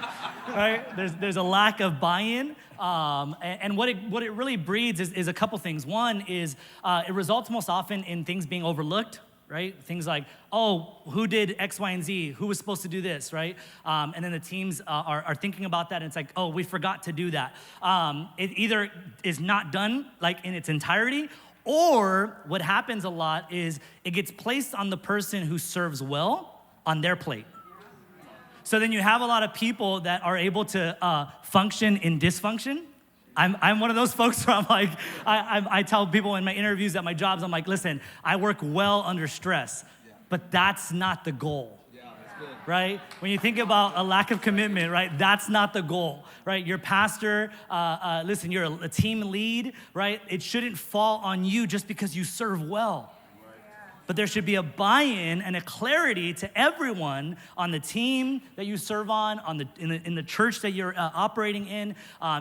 right? There's a lack of buy-in. And what it really breeds is a couple things. One is it results most often in things being overlooked, right? Things like, oh, who did X, Y, and Z? Who was supposed to do this, right? And then the teams are thinking about that, and it's like, oh, we forgot to do that. It either is not done like in its entirety, or what happens a lot is it gets placed on the person who serves well on their plate. So then you have a lot of people that are able to function in dysfunction. I'm one of those folks where I'm like, I tell people in my interviews at my jobs, I'm like, listen, I work well under stress, but that's not the goal. Right? When you think about a lack of commitment, right, that's not the goal, right? Your pastor, listen, you're a team lead, right? It shouldn't fall on you just because you serve well. But there should be a buy-in and a clarity to everyone on the team that you serve on in the church that you're operating in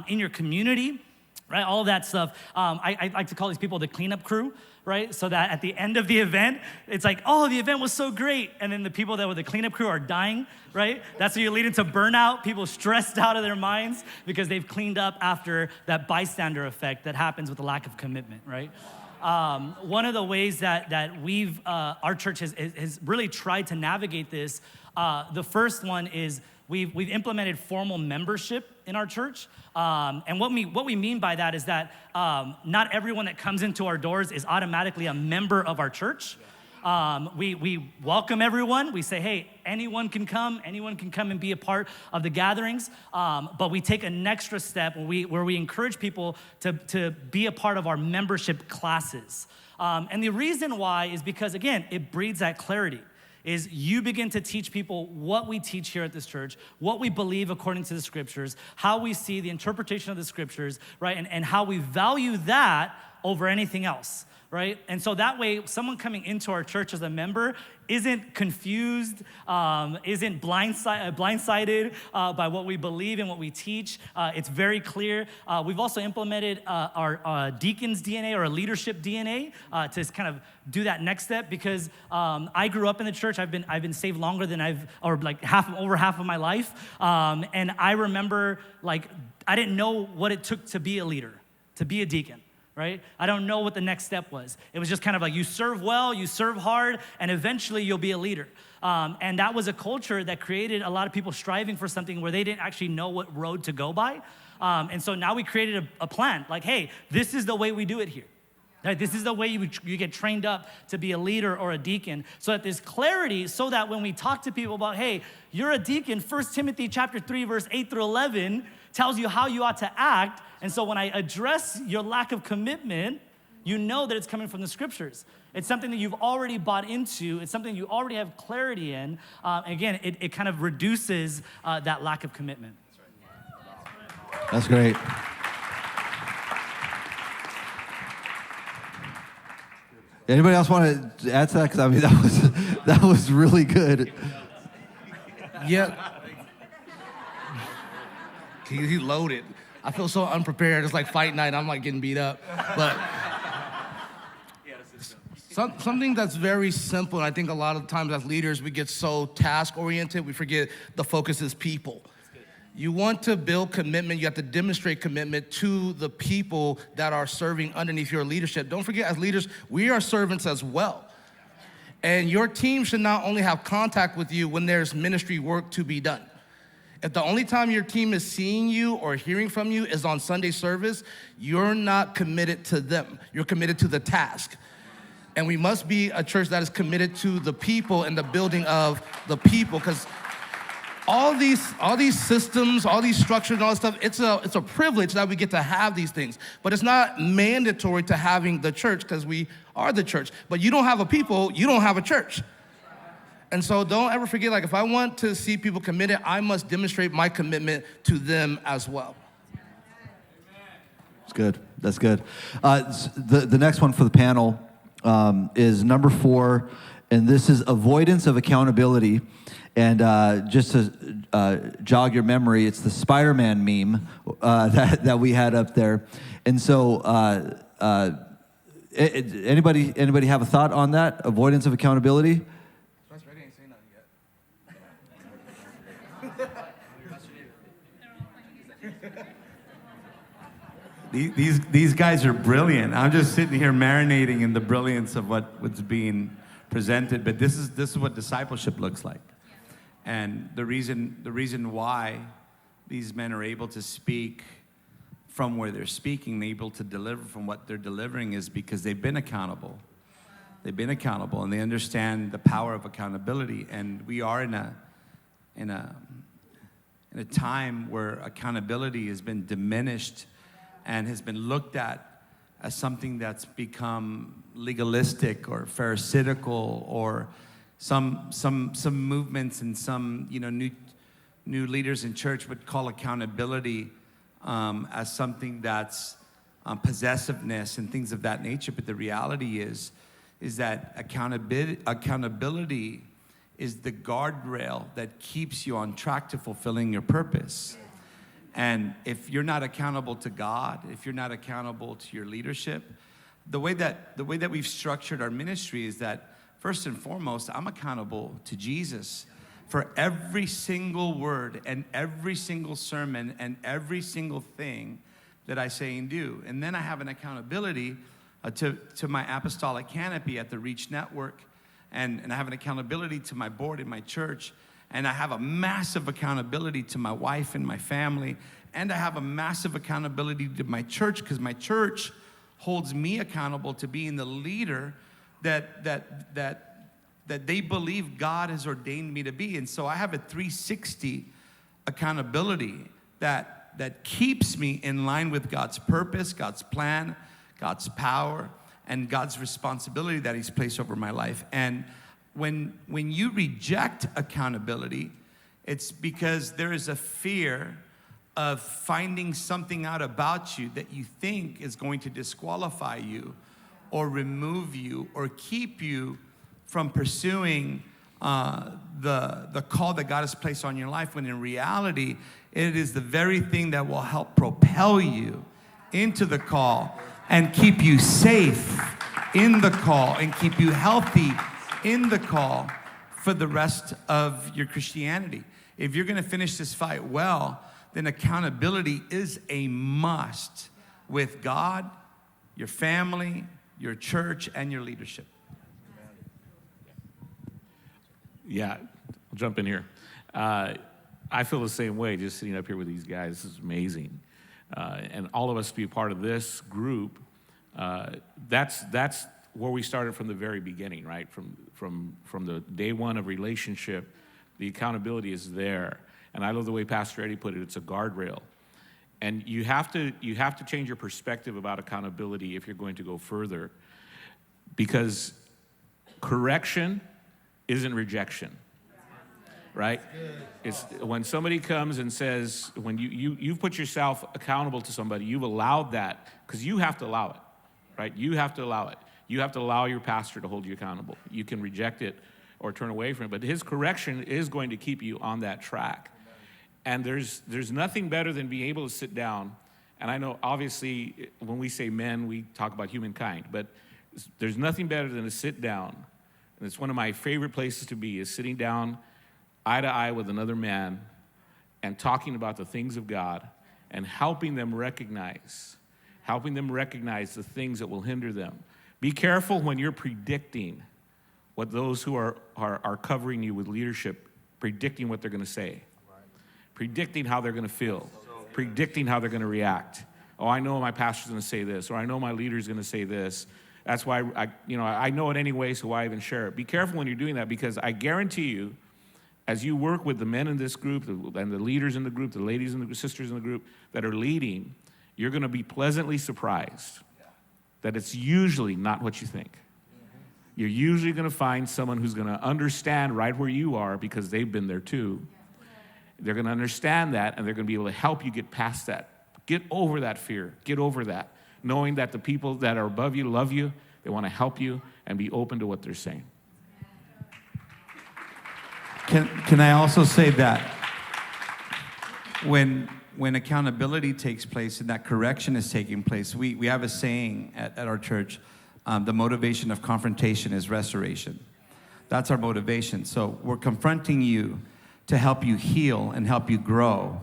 your community, right? All of that stuff. I like to call these people the cleanup crew, right? So that at the end of the event, it's like, oh, the event was so great. And then the people that were the cleanup crew are dying, right? That's what you're leading to burnout, people stressed out of their minds because they've cleaned up after that bystander effect that happens with the lack of commitment, right? One of the ways that we've, our church has really tried to navigate this, the first one is we've implemented formal membership in our church. And what we mean by that is that not everyone that comes into our doors is automatically a member of our church. We welcome everyone. We say, hey, anyone can come and be a part of the gatherings. But we take an extra step where we encourage people to be a part of our membership classes. And the reason why is because, again, it breeds that clarity. is you begin to teach people what we teach here at this church, what we believe according to the scriptures, how we see the interpretation of the scriptures, right? And how we value that over anything else, right? And so that way, someone coming into our church as a member isn't confused, isn't blindsided by what we believe and what we teach. It's very clear. We've also implemented our deacons DNA or a leadership DNA to kind of do that next step, because I grew up in the church. I've been saved longer than over half of my life, and I remember I didn't know what it took to be a leader, to be a deacon. Right? I don't know what the next step was. It was just kind of like you serve well, you serve hard, and eventually you'll be a leader. And that was a culture that created a lot of people striving for something where they didn't actually know what road to go by. And so now we created a plan, like, hey, this is the way we do it here. Right? This is the way you get trained up to be a leader or a deacon, so that there's clarity, so that when we talk to people about, hey, you're a deacon, 1 Timothy chapter 3, verse 8 through 11 tells you how you ought to act. And so when I address your lack of commitment, you know that it's coming from the scriptures. It's something that you've already bought into. It's something you already have clarity in. Again, it kind of reduces that lack of commitment. That's great. Anybody else want to add to that? Because I mean, that was really good. Yeah. He's loaded. I feel so unprepared. It's like fight night. I'm like getting beat up. But something that's very simple, and I think a lot of times as leaders, we get so task-oriented, we forget the focus is people. You want to build commitment, you have to demonstrate commitment to the people that are serving underneath your leadership. Don't forget, as leaders, we are servants as well. And your team should not only have contact with you when there's ministry work to be done. If the only time your team is seeing you or hearing from you is on Sunday service, you're not committed to them. You're committed to the task. And we must be a church that is committed to the people and the building of the people, because all these systems, all these structures, and all this stuff, it's a privilege that we get to have these things. But it's not mandatory to having the church, because we are the church. But you don't have a people, you don't have a church. And so don't ever forget, like, if I want to see people committed, I must demonstrate my commitment to them as well. That's good. That's good. The next one for the panel is number 4, and this is avoidance of accountability. And just to jog your memory, it's the Spider-Man meme that we had up there. And so anybody have a thought on that? Avoidance of accountability? These guys are brilliant. I'm just sitting here marinating in the brilliance of what's being presented. But this is what discipleship looks like. And the reason why these men are able to speak from where they're speaking, they're able to deliver from what they're delivering, is because they've been accountable. They've been accountable, and they understand the power of accountability. And we are in a time where accountability has been diminished and has been looked at as something that's become legalistic or pharisaical, or some movements and some new leaders in church would call accountability as something that's possessiveness and things of that nature. But the reality is that accountability is the guardrail that keeps you on track to fulfilling your purpose. And if you're not accountable to God, if you're not accountable to your leadership, the way that we've structured our ministry is that, first and foremost, I'm accountable to Jesus for every single word and every single sermon and every single thing that I say and do. And then I have an accountability to my apostolic canopy at the Reach Network, and I have an accountability to my board in my church, and I have a massive accountability to my wife and my family, and I have a massive accountability to my church, because my church holds me accountable to being the leader that they believe God has ordained me to be. And so I have a 360 accountability that keeps me in line with God's purpose, God's plan, God's power, and God's responsibility that He's placed over my life. And when you reject accountability, it's because there is a fear of finding something out about you that you think is going to disqualify you or remove you or keep you from pursuing the call that God has placed on your life, when in reality, it is the very thing that will help propel you into the call and keep you safe in the call and keep you healthy in the call for the rest of your Christianity. If you're gonna finish this fight well, then accountability is a must with God, your family, your church, and your leadership. Yeah, I'll jump in here. I feel the same way just sitting up here with these guys. This is amazing. And all of us to be a part of this group, that's where we started from the very beginning, right? From the day one of relationship, the accountability is there. And I love the way Pastor Eddie put it, it's a guardrail. And you have to change your perspective about accountability if you're going to go further, because correction isn't rejection, right? It's when somebody comes and says, when you've put yourself accountable to somebody, you've allowed that, because you have to allow it, right? You have to allow it. You have to allow your pastor to hold you accountable. You can reject it or turn away from it, but his correction is going to keep you on that track. And there's nothing better than being able to sit down. And I know, obviously, when we say men, we talk about humankind, but there's nothing better than to sit down. And it's one of my favorite places to be, is sitting down eye to eye with another man and talking about the things of God and helping them recognize the things that will hinder them. Be careful when you're predicting what those who are covering you with leadership, predicting what they're going to say. Predicting how they're going to feel, predicting how they're going to react. Oh, I know my pastor's going to say this, or I know my leader's going to say this. That's why I know it anyway, so why even share it? Be careful when you're doing that, because I guarantee you, as you work with the men in this group and the leaders in the group, the ladies and the sisters in the group that are leading, you're going to be pleasantly surprised that it's usually not what you think. You're usually going to find someone who's going to understand right where you are, because they've been there too. They're going to understand that, and they're going to be able to help you get past that. Get over that fear. Get over that. Knowing that the people that are above you love you, they want to help you, and be open to what they're saying. Can I also say that when accountability takes place and that correction is taking place, we have a saying at our church, the motivation of confrontation is restoration. That's our motivation. So we're confronting you to help you heal and help you grow,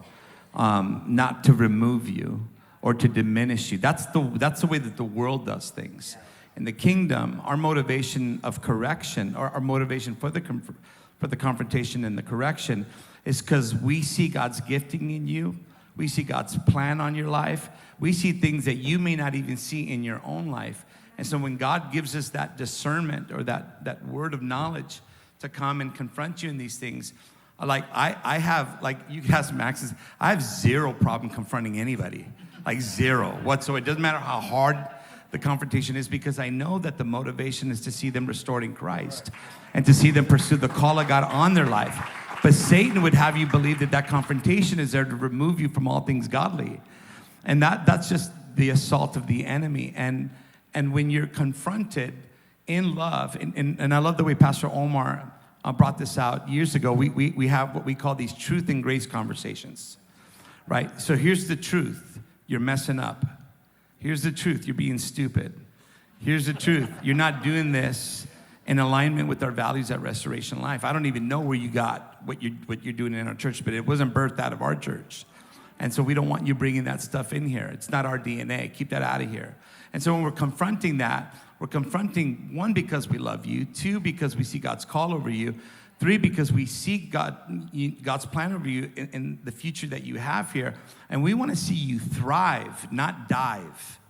not to remove you or to diminish you. That's the way that the world does things. In the kingdom, our motivation of correction, or our motivation for the confrontation and the correction, is because we see God's gifting in you. We see God's plan on your life. We see things that you may not even see in your own life. And so when God gives us that discernment or that word of knowledge to come and confront you in these things, like I have, like you can ask Max, I have zero problem confronting anybody, like zero whatsoever. It doesn't matter how hard the confrontation is, because I know that the motivation is to see them restored in Christ and to see them pursue the call of God on their life. But Satan would have you believe that confrontation is there to remove you from all things godly. And that's just the assault of the enemy. And when you're confronted in love, and I love the way Pastor Omar brought this out years ago, we have what we call these truth and grace conversations, right? So here's the truth, you're messing up. Here's the truth, you're being stupid. Here's the truth, you're not doing this in alignment with our values at Restoration Life. I don't even know where you got what you're doing in our church, but it wasn't birthed out of our church. And so we don't want you bringing that stuff in here. It's not our DNA, keep that out of here. And so when we're confronting that, we're confronting, one, because we love you, two, because we see God's call over you, three, because we see God's plan over you in the future that you have here. And we want to see you thrive, not dive,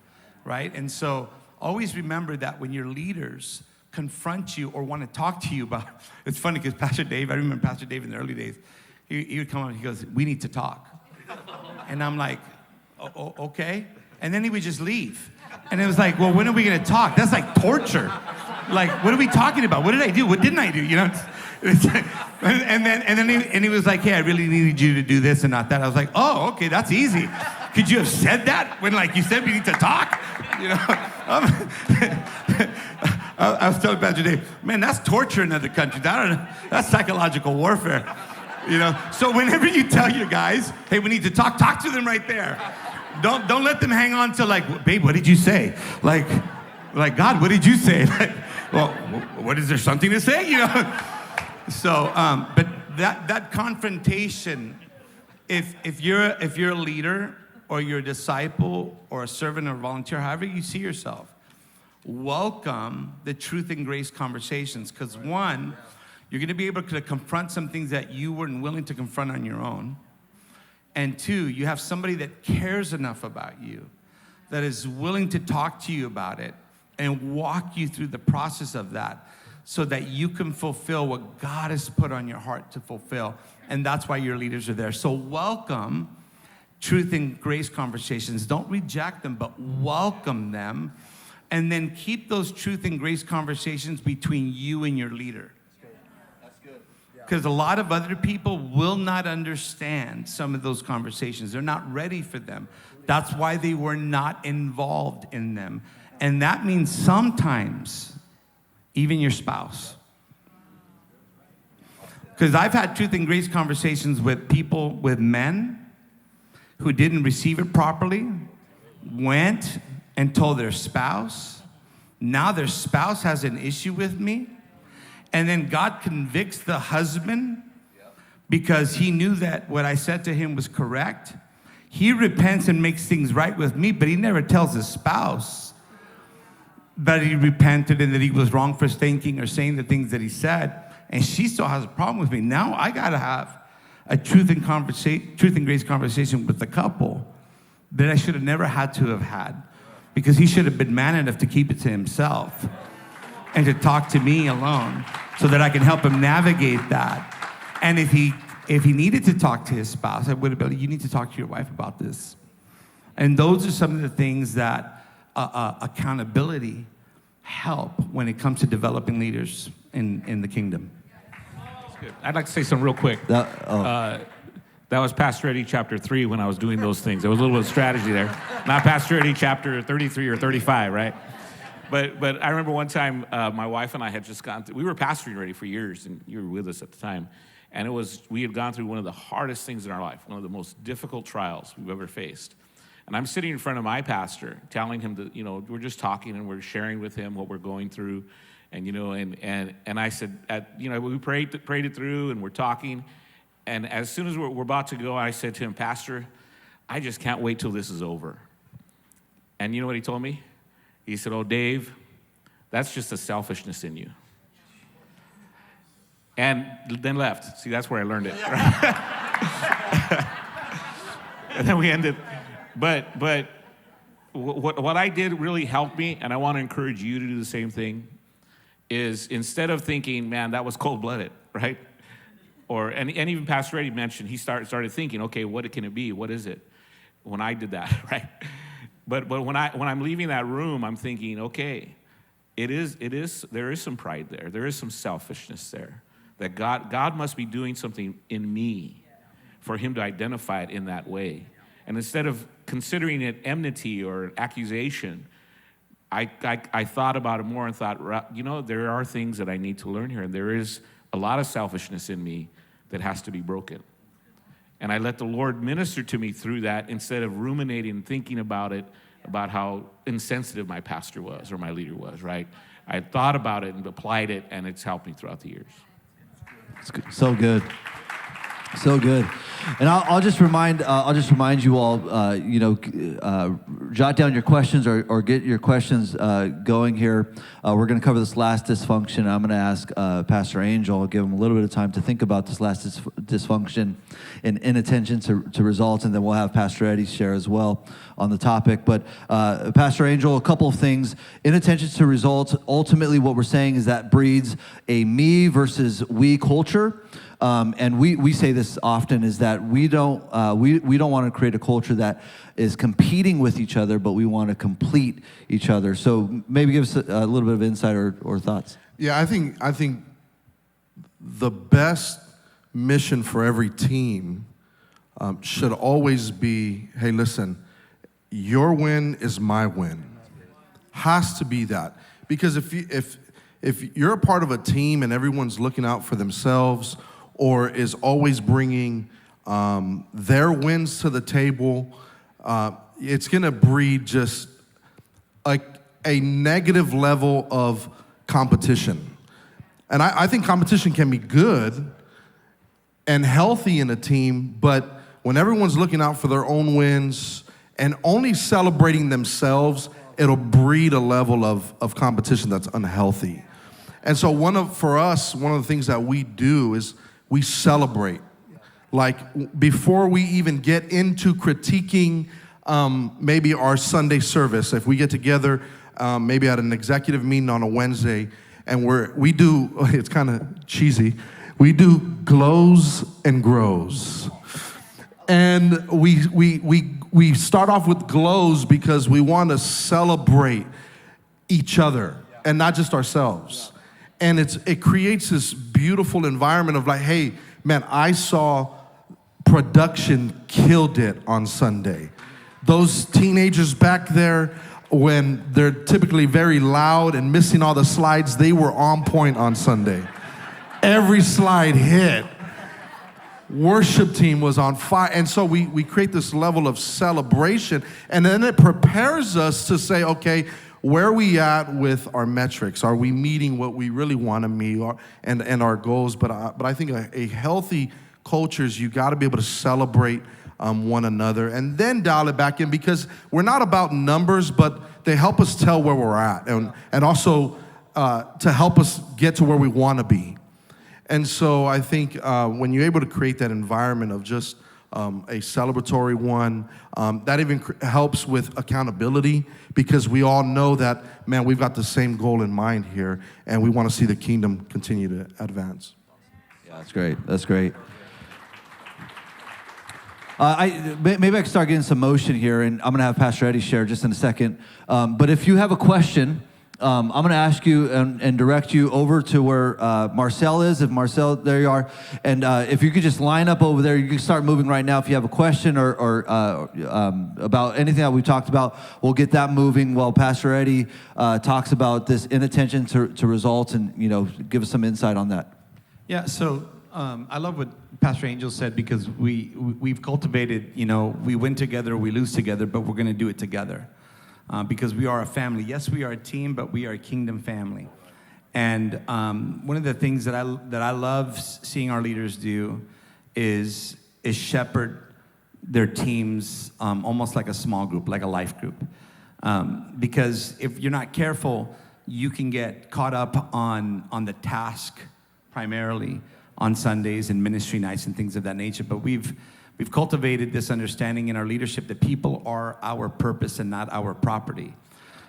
right? And so always remember that when your leaders confront you or want to talk to you about, it's funny because Pastor Dave, I remember Pastor Dave in the early days, he would come up and he goes, we need to talk. And I'm like, okay. And then he would just leave. And it was like, well, when are we going to talk? That's like torture. Like, what are we talking about? What did I do? What didn't I do? You know? And then he was like, hey, I really needed you to do this and not that. I was like, oh, okay, that's easy. Could you have said that when, like, you said we need to talk? You know? I was telling Pastor Dave, man, that's torture in other countries. That's psychological warfare. You know? So whenever you tell your guys, hey, we need to talk to them right there. Don't let them hang on to, like, babe, what did you say? Like God, what did you say? Like, well, what is there something to say? You know? So, but that confrontation, if you're a leader or you're a disciple or a servant or a volunteer, however you see yourself, welcome the truth and grace conversations. Because one, you're going to be able to confront some things that you weren't willing to confront on your own. And two, you have somebody that cares enough about you, that is willing to talk to you about it and walk you through the process of that so that you can fulfill what God has put on your heart to fulfill. And that's why your leaders are there. So welcome truth and grace conversations. Don't reject them, but welcome them. And then keep those truth and grace conversations between you and your leader. Because a lot of other people will not understand some of those conversations. They're not ready for them. That's why they were not involved in them. And that means sometimes even your spouse. Because I've had truth and grace conversations with people, with men who didn't receive it properly, went and told their spouse. Now their spouse has an issue with me. And then God convicts the husband because he knew that what I said to him was correct. He repents and makes things right with me, but he never tells his spouse that he repented and that he was wrong for thinking or saying the things that he said. And she still has a problem with me. Now I got to have a truth and grace conversation with the couple that I should have never had to have had, because he should have been man enough to keep it to himself and to talk to me alone so that I can help him navigate that. And if he needed to talk to his spouse, I would have been like, you need to talk to your wife about this. And those are some of the things that accountability help when it comes to developing leaders in the kingdom. That's good. I'd like to say something real quick. That was Pastor Eddie chapter 3 when I was doing those things. There was a little bit of strategy there. Not Pastor Eddie chapter 33 or 35, right? But I remember one time my wife and I had just gone through, we were pastoring already for years, and you were with us at the time. And we had gone through one of the hardest things in our life, one of the most difficult trials we've ever faced. And I'm sitting in front of my pastor, telling him that, we're just talking and we're sharing with him what we're going through. And, and I said, we prayed it through and we're talking. And as soon as we're about to go, I said to him, Pastor, I just can't wait till this is over. And you know what he told me? He said, oh, Dave, that's just a selfishness in you. And then left. See, that's where I learned it. Right? And then we ended. But what I did really helped me, and I want to encourage you to do the same thing, is instead of thinking, man, that was cold-blooded, right? And even Pastor Eddie mentioned, he started thinking, okay, what can it be? What is it? When I did that, right? But when I'm leaving that room, I'm thinking, okay, there is some pride there. There is some selfishness there. That God must be doing something in me for him to identify it in that way. And instead of considering it enmity or accusation, I thought about it more and thought, there are things that I need to learn here. And there is a lot of selfishness in me that has to be broken. And I let the Lord minister to me through that instead of ruminating and thinking about it, about how insensitive my pastor was or my leader was, right? I thought about it and applied it, and it's helped me throughout the years. It's good. So good. So good. And I'll just remind you all, jot down your questions or get your questions going here. We're going to cover this last dysfunction. I'm going to ask Pastor Angel, give him a little bit of time to think about this last dysfunction in inattention to results, and then we'll have Pastor Eddie share as well on the topic. But Pastor Angel, a couple of things. Inattention to results, ultimately what we're saying is that breeds a me versus we culture. And we say this often, is that we don't want to create a culture that is competing with each other, but we want to complete each other. So maybe give us a little bit of insight or thoughts. Yeah, I think the best mission for every team should always be, hey, listen, your win is my win. Has to be that. Because if you're a part of a team and everyone's looking out for themselves or is always bringing their wins to the table, it's going to breed just a negative level of competition. And I think competition can be good and healthy in a team, but when everyone's looking out for their own wins and only celebrating themselves, it'll breed a level of competition that's unhealthy. And so for us, one of the things that we do is we celebrate. Like before we even get into critiquing maybe our Sunday service, if we get together maybe at an executive meeting on a Wednesday, and we do, it's kind of cheesy, we do glows and grows. And we start off with glows because we want to celebrate each other and not just ourselves. And it creates this beautiful environment of like, hey, man, I saw production killed it on Sunday. Those teenagers back there, when they're typically very loud and missing all the slides, they were on point on Sunday. Every slide hit. Worship team was on fire. And so we create this level of celebration, and then it prepares us to say, okay, where are we at with our metrics? Are we meeting what we really want to meet and our goals? But I think a healthy culture is you got to be able to celebrate one another and then dial it back in, because we're not about numbers, but they help us tell where we're at and also to help us get to where we want to be. And so I think when you're able to create that environment of just a celebratory one, that even helps with accountability, because we all know that, man, we've got the same goal in mind here, and we want to see the kingdom continue to advance. Yeah, that's great. That's great. Maybe I can start getting some motion here, and I'm going to have Pastor Eddie share just in a second. But if you have a question, I'm going to ask you and direct you over to where Marcel is. If Marcel, there you are. And if you could just line up over there, you can start moving right now. If you have a question or about anything that we talked about, we'll get that moving while Pastor Eddie talks about this inattention to results and, give us some insight on that. Yeah, so I love what Pastor Angel said, because we've cultivated, we win together, we lose together, but we're going to do it together. Because we are a family. Yes, we are a team, but we are a kingdom family. And one of the things that I love seeing our leaders do is shepherd their teams almost like a small group, like a life group. Because if you're not careful, you can get caught up on the task primarily on Sundays and ministry nights and things of that nature. But we've cultivated this understanding in our leadership that people are our purpose and not our property.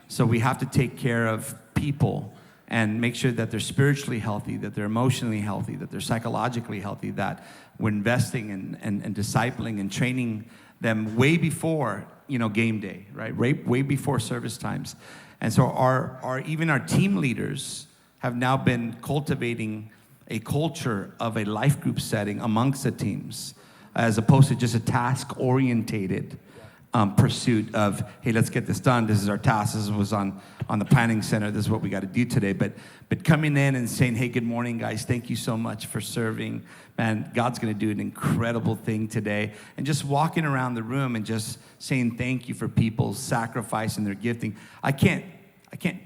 So we have to take care of people and make sure that they're spiritually healthy, that they're emotionally healthy, that they're psychologically healthy, that we're investing and discipling and training them way before, game day, right? Way before service times. And so even our team leaders have now been cultivating a culture of a life group setting amongst the teams, as opposed to just a task-orientated pursuit of, hey, let's get this done. This is our task. This was on the planning center. This is what we got to do today. But coming in and saying, hey, good morning, guys. Thank you so much for serving. Man, God's going to do an incredible thing today. And just walking around the room and just saying thank you for people's sacrifice and their gifting. I can't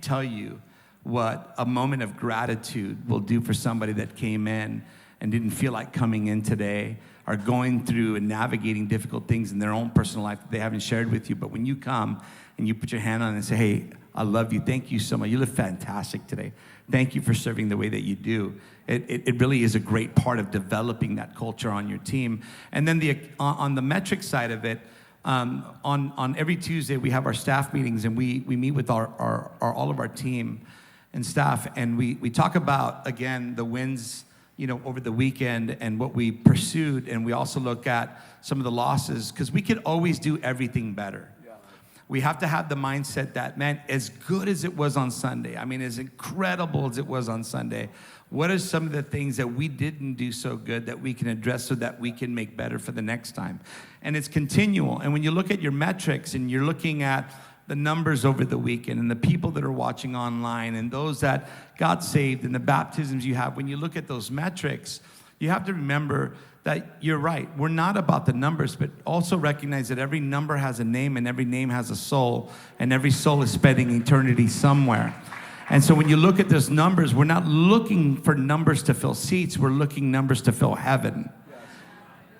tell you what a moment of gratitude will do for somebody that came in and didn't feel like coming in today, are going through and navigating difficult things in their own personal life that they haven't shared with you. But when you come and you put your hand on it and say, hey, I love you. Thank you so much. You look fantastic today. Thank you for serving the way that you do. It really is a great part of developing that culture on your team. And then on the metric side of it, on every Tuesday, we have our staff meetings, and we meet with all of our team and staff. And we talk about, again, the wins over the weekend and what we pursued, and we also look at some of the losses, because we could always do everything better. We have to have the mindset that, man, as good as it was on Sunday, as incredible as it was on Sunday, what are some of the things that we didn't do so good that we can address so that we can make better for the next time? And it's continual. And when you look at your metrics and you're looking at the numbers over the weekend and the people that are watching online and those that got saved and the baptisms you have, when you look at those metrics, you have to remember that you're right. We're not about the numbers, but also recognize that every number has a name and every name has a soul, and every soul is spending eternity somewhere. And so when you look at those numbers, we're not looking for numbers to fill seats, we're looking numbers to fill heaven.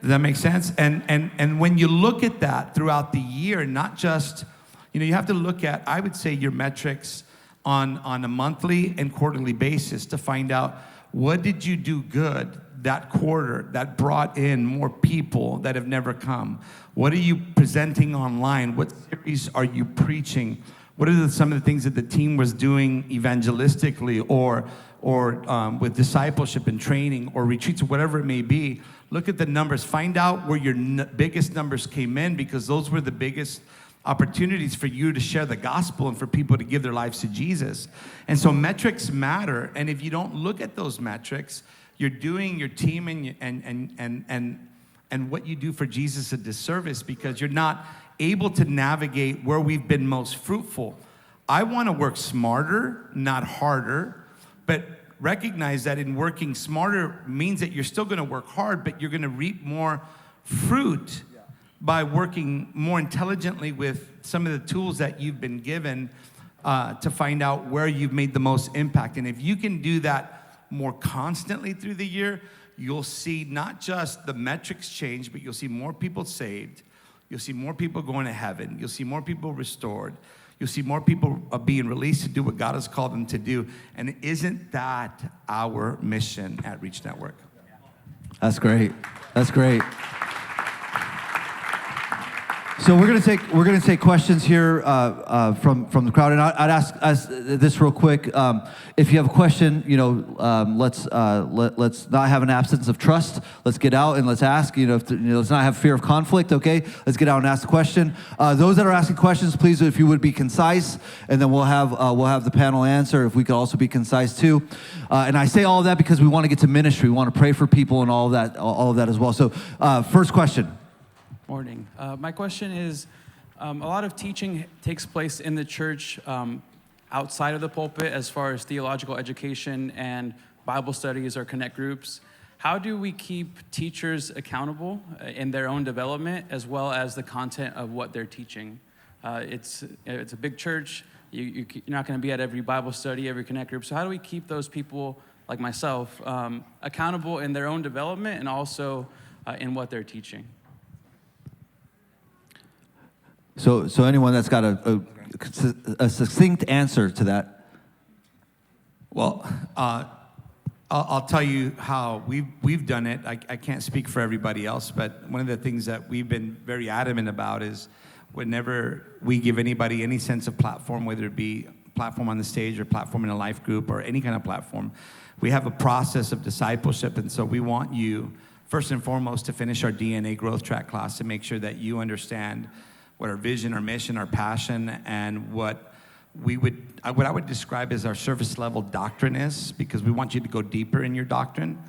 Does that make sense? And when you look at that throughout the year, not just, you have to look at, I would say, your metrics on a monthly and quarterly basis to find out, what did you do good that quarter that brought in more people that have never come? What are you presenting online? What series are you preaching? What are some of the things that the team was doing evangelistically or with discipleship and training or retreats or whatever it may be? Look at the numbers. Find out where your biggest numbers came in, because those were the biggest opportunities for you to share the gospel and for people to give their lives to Jesus. And so metrics matter. And if you don't look at those metrics, you're doing your team and what you do for Jesus a disservice, because you're not able to navigate where we've been most fruitful. I want to work smarter, not harder, but recognize that in working smarter means that you're still going to work hard, but you're going to reap more fruit by working more intelligently with some of the tools that you've been given to find out where you've made the most impact. And if you can do that more constantly through the year, you'll see not just the metrics change, but you'll see more people saved. You'll see more people going to heaven. You'll see more people restored. You'll see more people being released to do what God has called them to do. And isn't that our mission at Reach Network? That's great. That's great. So we're gonna take questions here from the crowd, and I'd ask this real quick. If you have a question, let's not have an absence of trust. Let's get out and let's ask. Let's not have fear of conflict. Okay, let's get out and ask the question. Those that are asking questions, please, if you would be concise, and then we'll have the panel answer. If we could also be concise too. And I say all of that because we want to get to ministry. We want to pray for people and all of that as well. So first question. Morning. My question is, a lot of teaching takes place in the church outside of the pulpit as far as theological education and Bible studies or connect groups. How do we keep teachers accountable in their own development as well as the content of what they're teaching? It's a big church. You're not going to be at every Bible study, every connect group. So how do we keep those people, like myself, accountable in their own development and also in what they're teaching? So anyone that's got a succinct answer to that? Well, I'll tell you how we've done it. I can't speak for everybody else, but one of the things that we've been very adamant about is whenever we give anybody any sense of platform, whether it be platform on the stage or platform in a life group or any kind of platform, we have a process of discipleship. And so we want you, first and foremost, to finish our DNA growth track class to make sure that you understand what our vision, our mission, our passion, and what I would describe as our surface level doctrine is, because we want you to go deeper in your doctrine.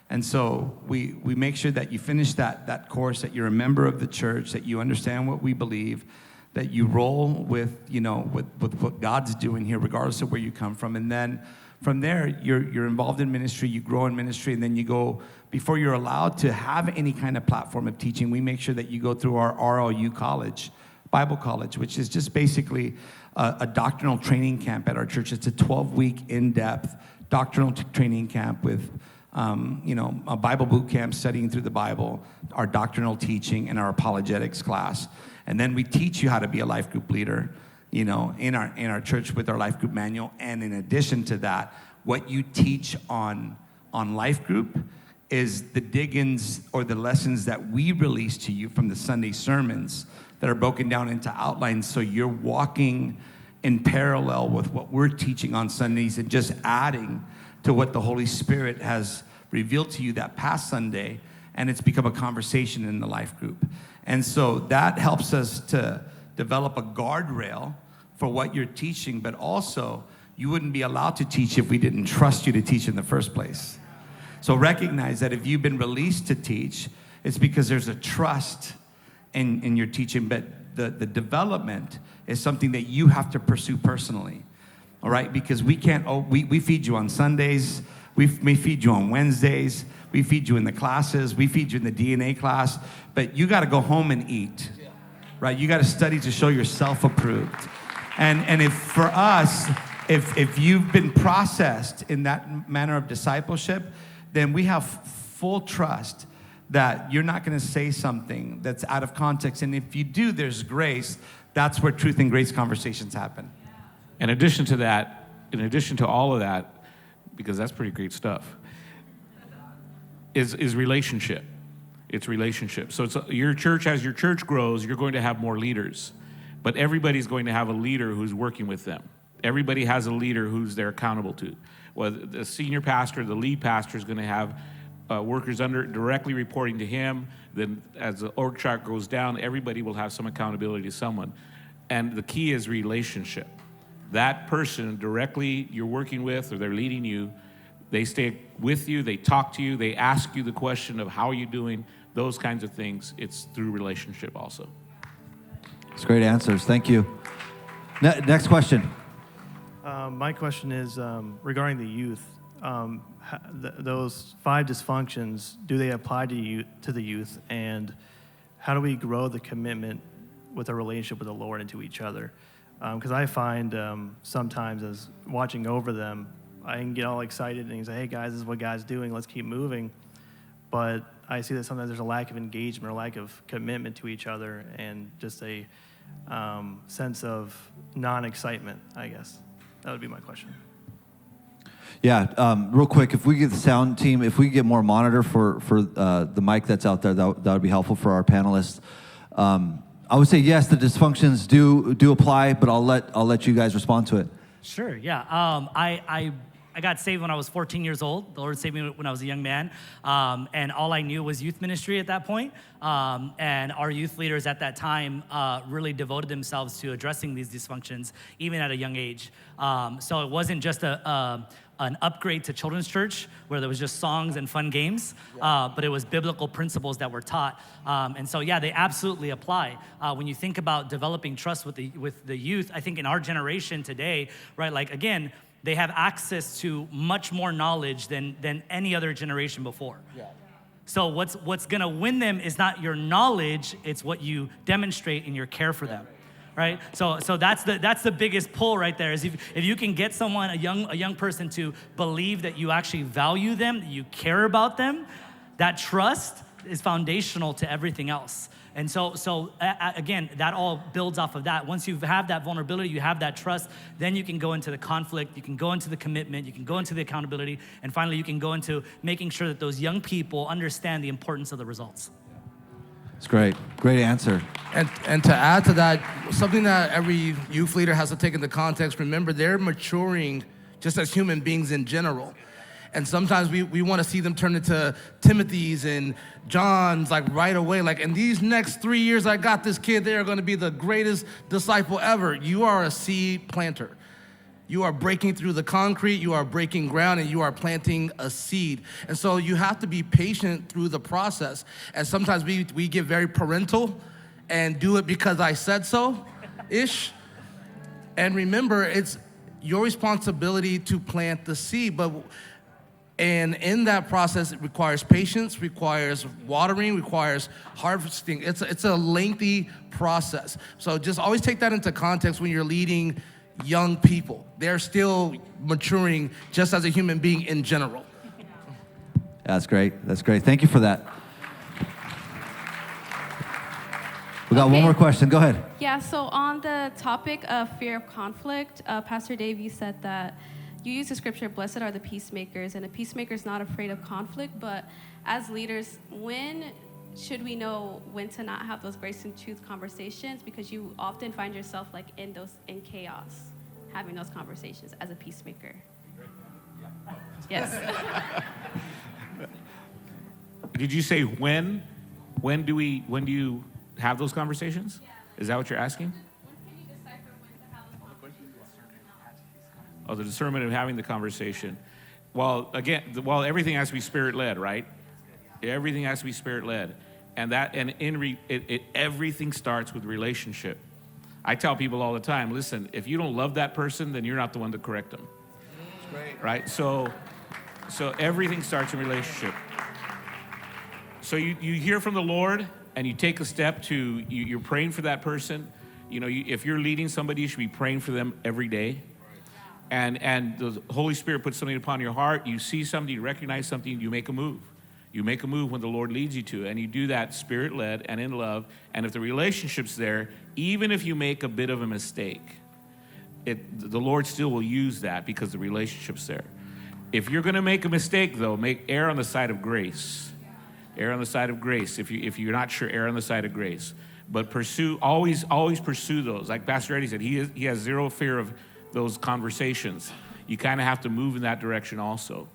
And so we make sure that you finish that course, that you're a member of the church, that you understand what we believe, that you roll with what God's doing here, regardless of where you come from. And then from there, you're involved in ministry, you grow in ministry, and then you go, before you're allowed to have any kind of platform of teaching, we make sure that you go through our RLU college, Bible college, which is just basically a doctrinal training camp at our church. It's a 12-week in-depth doctrinal training camp with, a Bible boot camp studying through the Bible, our doctrinal teaching, and our apologetics class. And then we teach you how to be a life group leader, in our church with our life group manual. And in addition to that, what you teach on life group is the dig-ins or the lessons that we release to you from the Sunday sermons that are broken down into outlines, so you're walking in parallel with what we're teaching on Sundays and just adding to what the Holy Spirit has revealed to you that past Sunday, and it's become a conversation in the life group. And so that helps us to develop a guardrail for what you're teaching, but also you wouldn't be allowed to teach if we didn't trust you to teach in the first place. So recognize that if you've been released to teach, it's because there's a trust in your teaching, but the development is something that you have to pursue personally, all right? Because we can't, we feed you on Sundays, we feed you on Wednesdays, we feed you in the classes, we feed you in the DNA class, but you gotta go home and eat, right? You gotta study to show yourself approved. And if for us, if you've been processed in that manner of discipleship, then we have full trust that you're not going to say something that's out of context. And if you do, there's grace. That's where truth and grace conversations happen. In addition to that, in addition to all of that, because that's pretty great stuff, is relationship. It's relationship. So it's your church, as your church grows, you're going to have more leaders. But everybody's going to have a leader who's working with them. Everybody has a leader who's they're accountable to. Well, the senior pastor, the lead pastor is going to have workers directly reporting to him. Then as the org chart goes down, everybody will have some accountability to someone. And the key is relationship. That person directly you're working with or they're leading you, they stay with you, they talk to you, they ask you the question of how are you doing, those kinds of things. It's through relationship also. It's great answers. Thank you. Next question. My question is regarding the youth. Those 5 dysfunctions, do they apply to the youth? And how do we grow the commitment with a relationship with the Lord and to each other? Because I find sometimes as watching over them, I can get all excited and say, hey guys, this is what God's doing, let's keep moving. But I see that sometimes there's a lack of engagement or lack of commitment to each other and just a sense of non-excitement, I guess. That would be my question. Yeah, real quick, if we get the sound team, if we get more monitor for the mic that's out there, that would be helpful for our panelists. I would say yes, the dysfunctions do apply, but I'll let you guys respond to it. Sure, yeah. I got saved when I was 14 years old. The Lord saved me when I was a young man. And all I knew was youth ministry at that point. And our youth leaders at that time really devoted themselves to addressing these dysfunctions, even at a young age. So it wasn't just an upgrade to children's church where there was just songs and fun games, but it was biblical principles that were taught. And so, yeah, they absolutely apply. When you think about developing trust with the youth, I think in our generation today, right, like, again, they have access to much more knowledge than any other generation before. Yeah. So what's gonna win them is not your knowledge, it's what you demonstrate in your care for them. Right? So that's the biggest pull right there is if you can get someone, a young person to believe that you actually value them, that you care about them, that trust is foundational to everything else. And so again, that all builds off of that. Once you have that vulnerability, you have that trust, then you can go into the conflict, you can go into the commitment, you can go into the accountability, and finally you can go into making sure that those young people understand the importance of the results. It's great. Great answer. And to add to that, something that every youth leader has to take into context, remember they're maturing just as human beings in general. And sometimes we want to see them turn into Timothy's and John's like right away. Like in these next 3 years I got this kid, they are going to be the greatest disciple ever. You are a seed planter. You are breaking through the concrete, you are breaking ground, and you are planting a seed. And so you have to be patient through the process. And sometimes we get very parental and do it because I said so-ish. And remember, it's your responsibility to plant the seed. And in that process, it requires patience, requires watering, requires harvesting. It's a lengthy process. So just always take that into context when you're leading young people. They're still maturing just as a human being in general. That's great. That's great. Thank you for that. We got one more question. Go ahead. Yeah, so on the topic of fear of conflict, Pastor Dave, you said that you use the scripture, blessed are the peacemakers, and a peacemaker is not afraid of conflict, but as leaders, when should we know when to not have those grace and truth conversations? Because you often find yourself like in chaos, having those conversations as a peacemaker. Yes. Did you say when? When do you have those conversations? Is that what you're asking? When can you decipher when to have those conversations? Oh, the discernment of having the conversation. Well, again, everything has to be spirit-led, right? Everything has to be spirit-led. Everything starts with relationship. I tell people all the time, listen, if you don't love that person, then you're not the one to correct them. That's great. Right? So everything starts in relationship. So you hear from the Lord, and you take a step to, you're praying for that person. You know, if you're leading somebody, you should be praying for them every day. And the Holy Spirit puts something upon your heart. You see something, you recognize something, you make a move. You make a move when the Lord leads you to, and you do that spirit-led and in love. And if the relationship's there, even if you make a bit of a mistake, the Lord still will use that because the relationship's there. If you're going to make a mistake, though, err on the side of grace. Err on the side of grace. If you're not sure, err on the side of grace. But always pursue those. Like Pastor Eddie said, he has zero fear of those conversations. You kind of have to move in that direction also.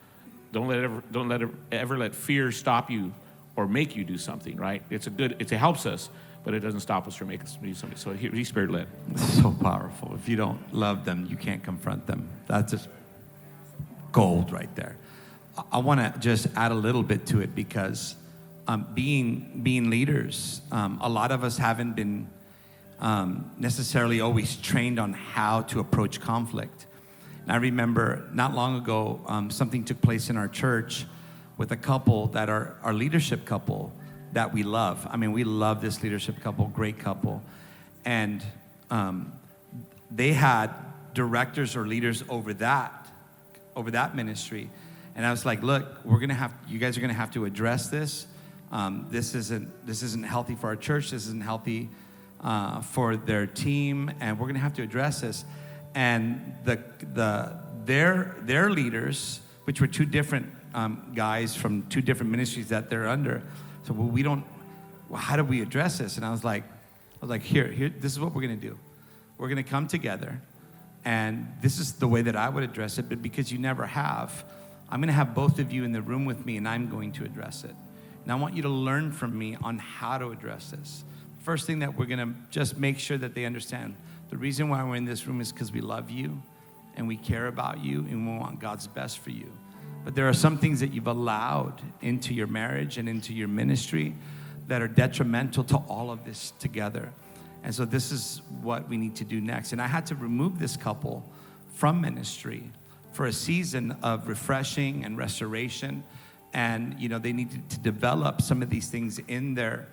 Don't ever let fear stop you or make you do something, right? It helps us, but it doesn't stop us from making us do something. So he's spirit-led. So powerful. If you don't love them, you can't confront them. That's just gold right there. I want to just add a little bit to it because being leaders, a lot of us haven't been necessarily always trained on how to approach conflict. And I remember not long ago, something took place in our church with a couple that are our leadership couple that we love. I mean, we love this leadership couple, great couple. And they had directors or leaders over that ministry. And I was like, look, you guys are gonna have to address this. This isn't healthy for our church. This isn't healthy for their team, and we're gonna have to address this. And their leaders, which were two different guys from two different ministries that they're under, so how do we address this? And I was like, here, this is what we're gonna do. We're gonna come together, and this is the way that I would address it. But because you never have, I'm gonna have both of you in the room with me, and I'm going to address it. And I want you to learn from me on how to address this. First thing that we're gonna just make sure that they understand, the reason why we're in this room is because we love you and we care about you and we want God's best for you. But there are some things that you've allowed into your marriage and into your ministry that are detrimental to all of this together. And so this is what we need to do next. And I had to remove this couple from ministry for a season of refreshing and restoration. And they needed to develop some of these things in their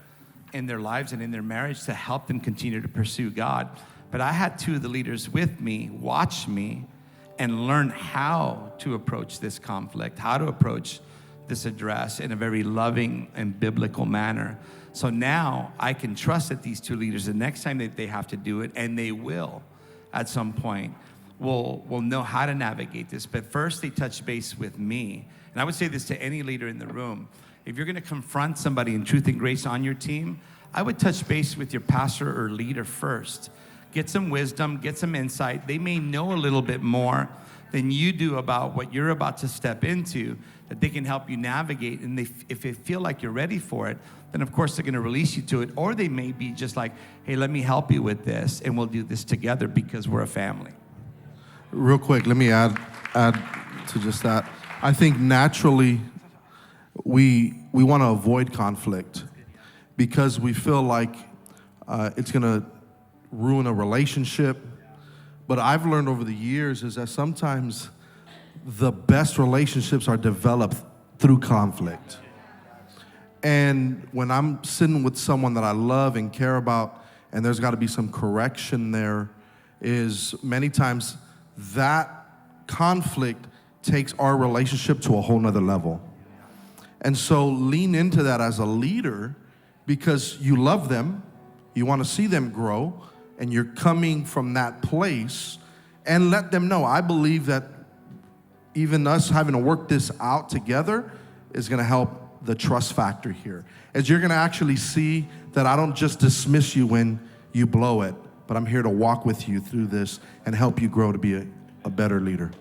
lives and in their marriage to help them continue to pursue God. But I had two of the leaders with me watch me and learn how to approach this conflict, how to approach this address in a very loving and biblical manner. So now I can trust that these two leaders, the next time that they have to do it, and they will at some point, will know how to navigate this. But first they touch base with me. And I would say this to any leader in the room. If you're gonna confront somebody in truth and grace on your team, I would touch base with your pastor or leader first. Get some wisdom, get some insight. They may know a little bit more than you do about what you're about to step into, that they can help you navigate. And if they feel like you're ready for it, then of course they're gonna release you to it. Or they may be just like, hey, let me help you with this, and we'll do this together because we're a family. Real quick, let me add to just that. I think naturally we want to avoid conflict because we feel like it's going to ruin a relationship. But I've learned over the years is that sometimes the best relationships are developed through conflict. And when I'm sitting with someone that I love and care about, and there's got to be some correction there, is many times that conflict takes our relationship to a whole nother level. And so lean into that as a leader because you love them, you want to see them grow, and you're coming from that place, and let them know. I believe that even us having to work this out together is going to help the trust factor here. As you're going to actually see that I don't just dismiss you when you blow it, but I'm here to walk with you through this and help you grow to be a better leader.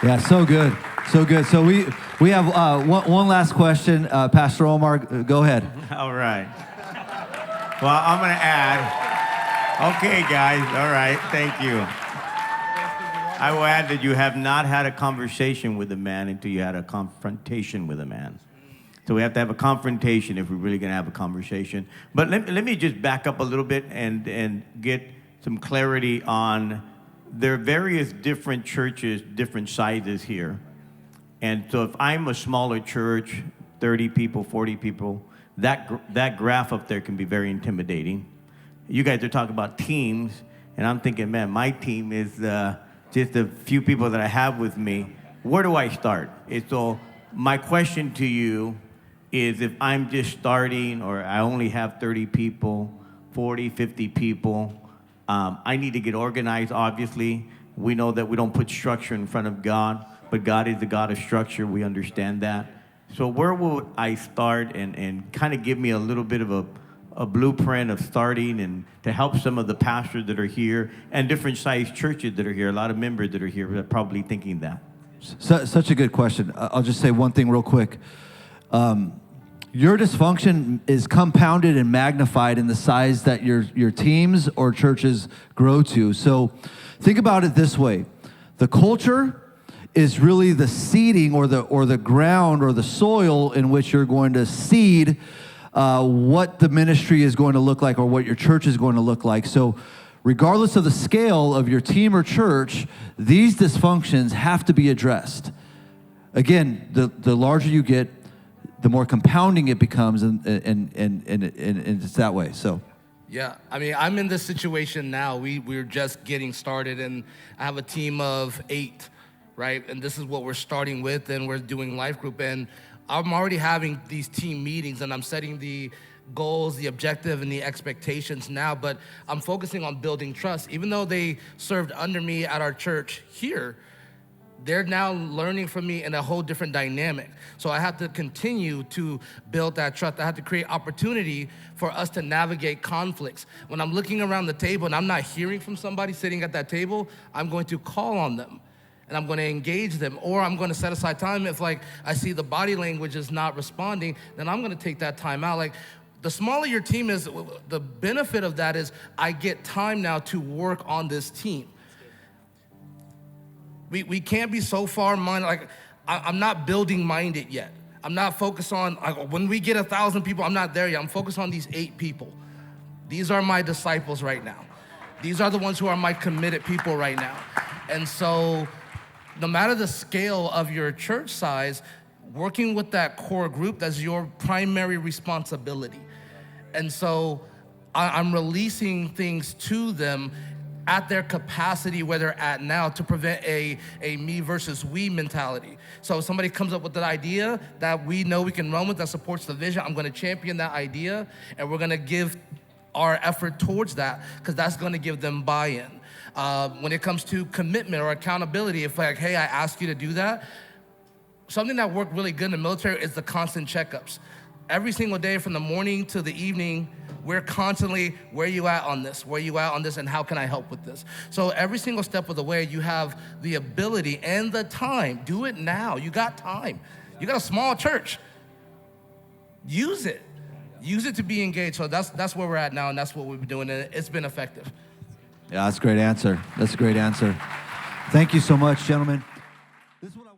Yeah, so good, so good. So we have one last question. Pastor Omar, go ahead. All right. Well, I'm going to add. Okay, guys. All right. Thank you. I will add that you have not had a conversation with a man until you had a confrontation with a man. So we have to have a confrontation if we're really going to have a conversation. But let me just back up a little bit and get some clarity on there are various different churches, different sizes here. And so if I'm a smaller church, 30 people, 40 people, that graph up there can be very intimidating. You guys are talking about teams, and I'm thinking, man, my team is just a few people that I have with me. Where do I start? And so my question to you is if I'm just starting or I only have 30 people, 40, 50 people, I need to get organized, obviously. We know that we don't put structure in front of God, but God is the God of structure. We understand that. So where will I start and kind of give me a little bit of a blueprint of starting and to help some of the pastors that are here and different sized churches that are here, a lot of members that are here that are probably thinking that. Such a good question. I'll just say one thing real quick. Your dysfunction is compounded and magnified in the size that your teams or churches grow to. So think about it this way. The culture is really the seeding or the ground or the soil in which you're going to seed what the ministry is going to look like or what your church is going to look like. So regardless of the scale of your team or church, these dysfunctions have to be addressed. Again, the larger you get, the more compounding it becomes, and it's that way. So, Yeah, I mean, I'm in this situation now. We're just getting started, and I have a team of 8, right? And this is what we're starting with, and we're doing life group, and I'm already having these team meetings, and I'm setting the goals, the objective, and the expectations now, but I'm focusing on building trust. Even though they served under me at our church here, they're now learning from me in a whole different dynamic. So I have to continue to build that trust. I have to create opportunity for us to navigate conflicts. When I'm looking around the table and I'm not hearing from somebody sitting at that table, I'm going to call on them and I'm going to engage them, or I'm going to set aside time. If like I see the body language is not responding, then I'm going to take that time out. Like the smaller your team is, the benefit of that is I get time now to work on this team. We can't be so far minded, like I'm not building minded yet. I'm not focused on, like, when we get 1,000 people, I'm not there yet. I'm focused on these 8 people. These are my disciples right now. These are the ones who are my committed people right now. And so no matter the scale of your church size, working with that core group, that's your primary responsibility. And so I'm releasing things to them at their capacity where they're at now to prevent a me versus we mentality. So if somebody comes up with an idea that we know we can run with that supports the vision, I'm gonna champion that idea and we're gonna give our effort towards that because that's gonna give them buy-in. When it comes to commitment or accountability, if like, hey, I asked you to do that, something that worked really good in the military is the constant checkups. Every single day from the morning to the evening, we're constantly, where you at on this? Where you at on this? And how can I help with this? So every single step of the way, you have the ability and the time. Do it now. You got time. You got a small church. Use it. Use it to be engaged. So that's where we're at now, and that's what we've been doing, and it's been effective. yeah, that's a great answer. That's a great answer. Thank you so much, gentlemen. This is what I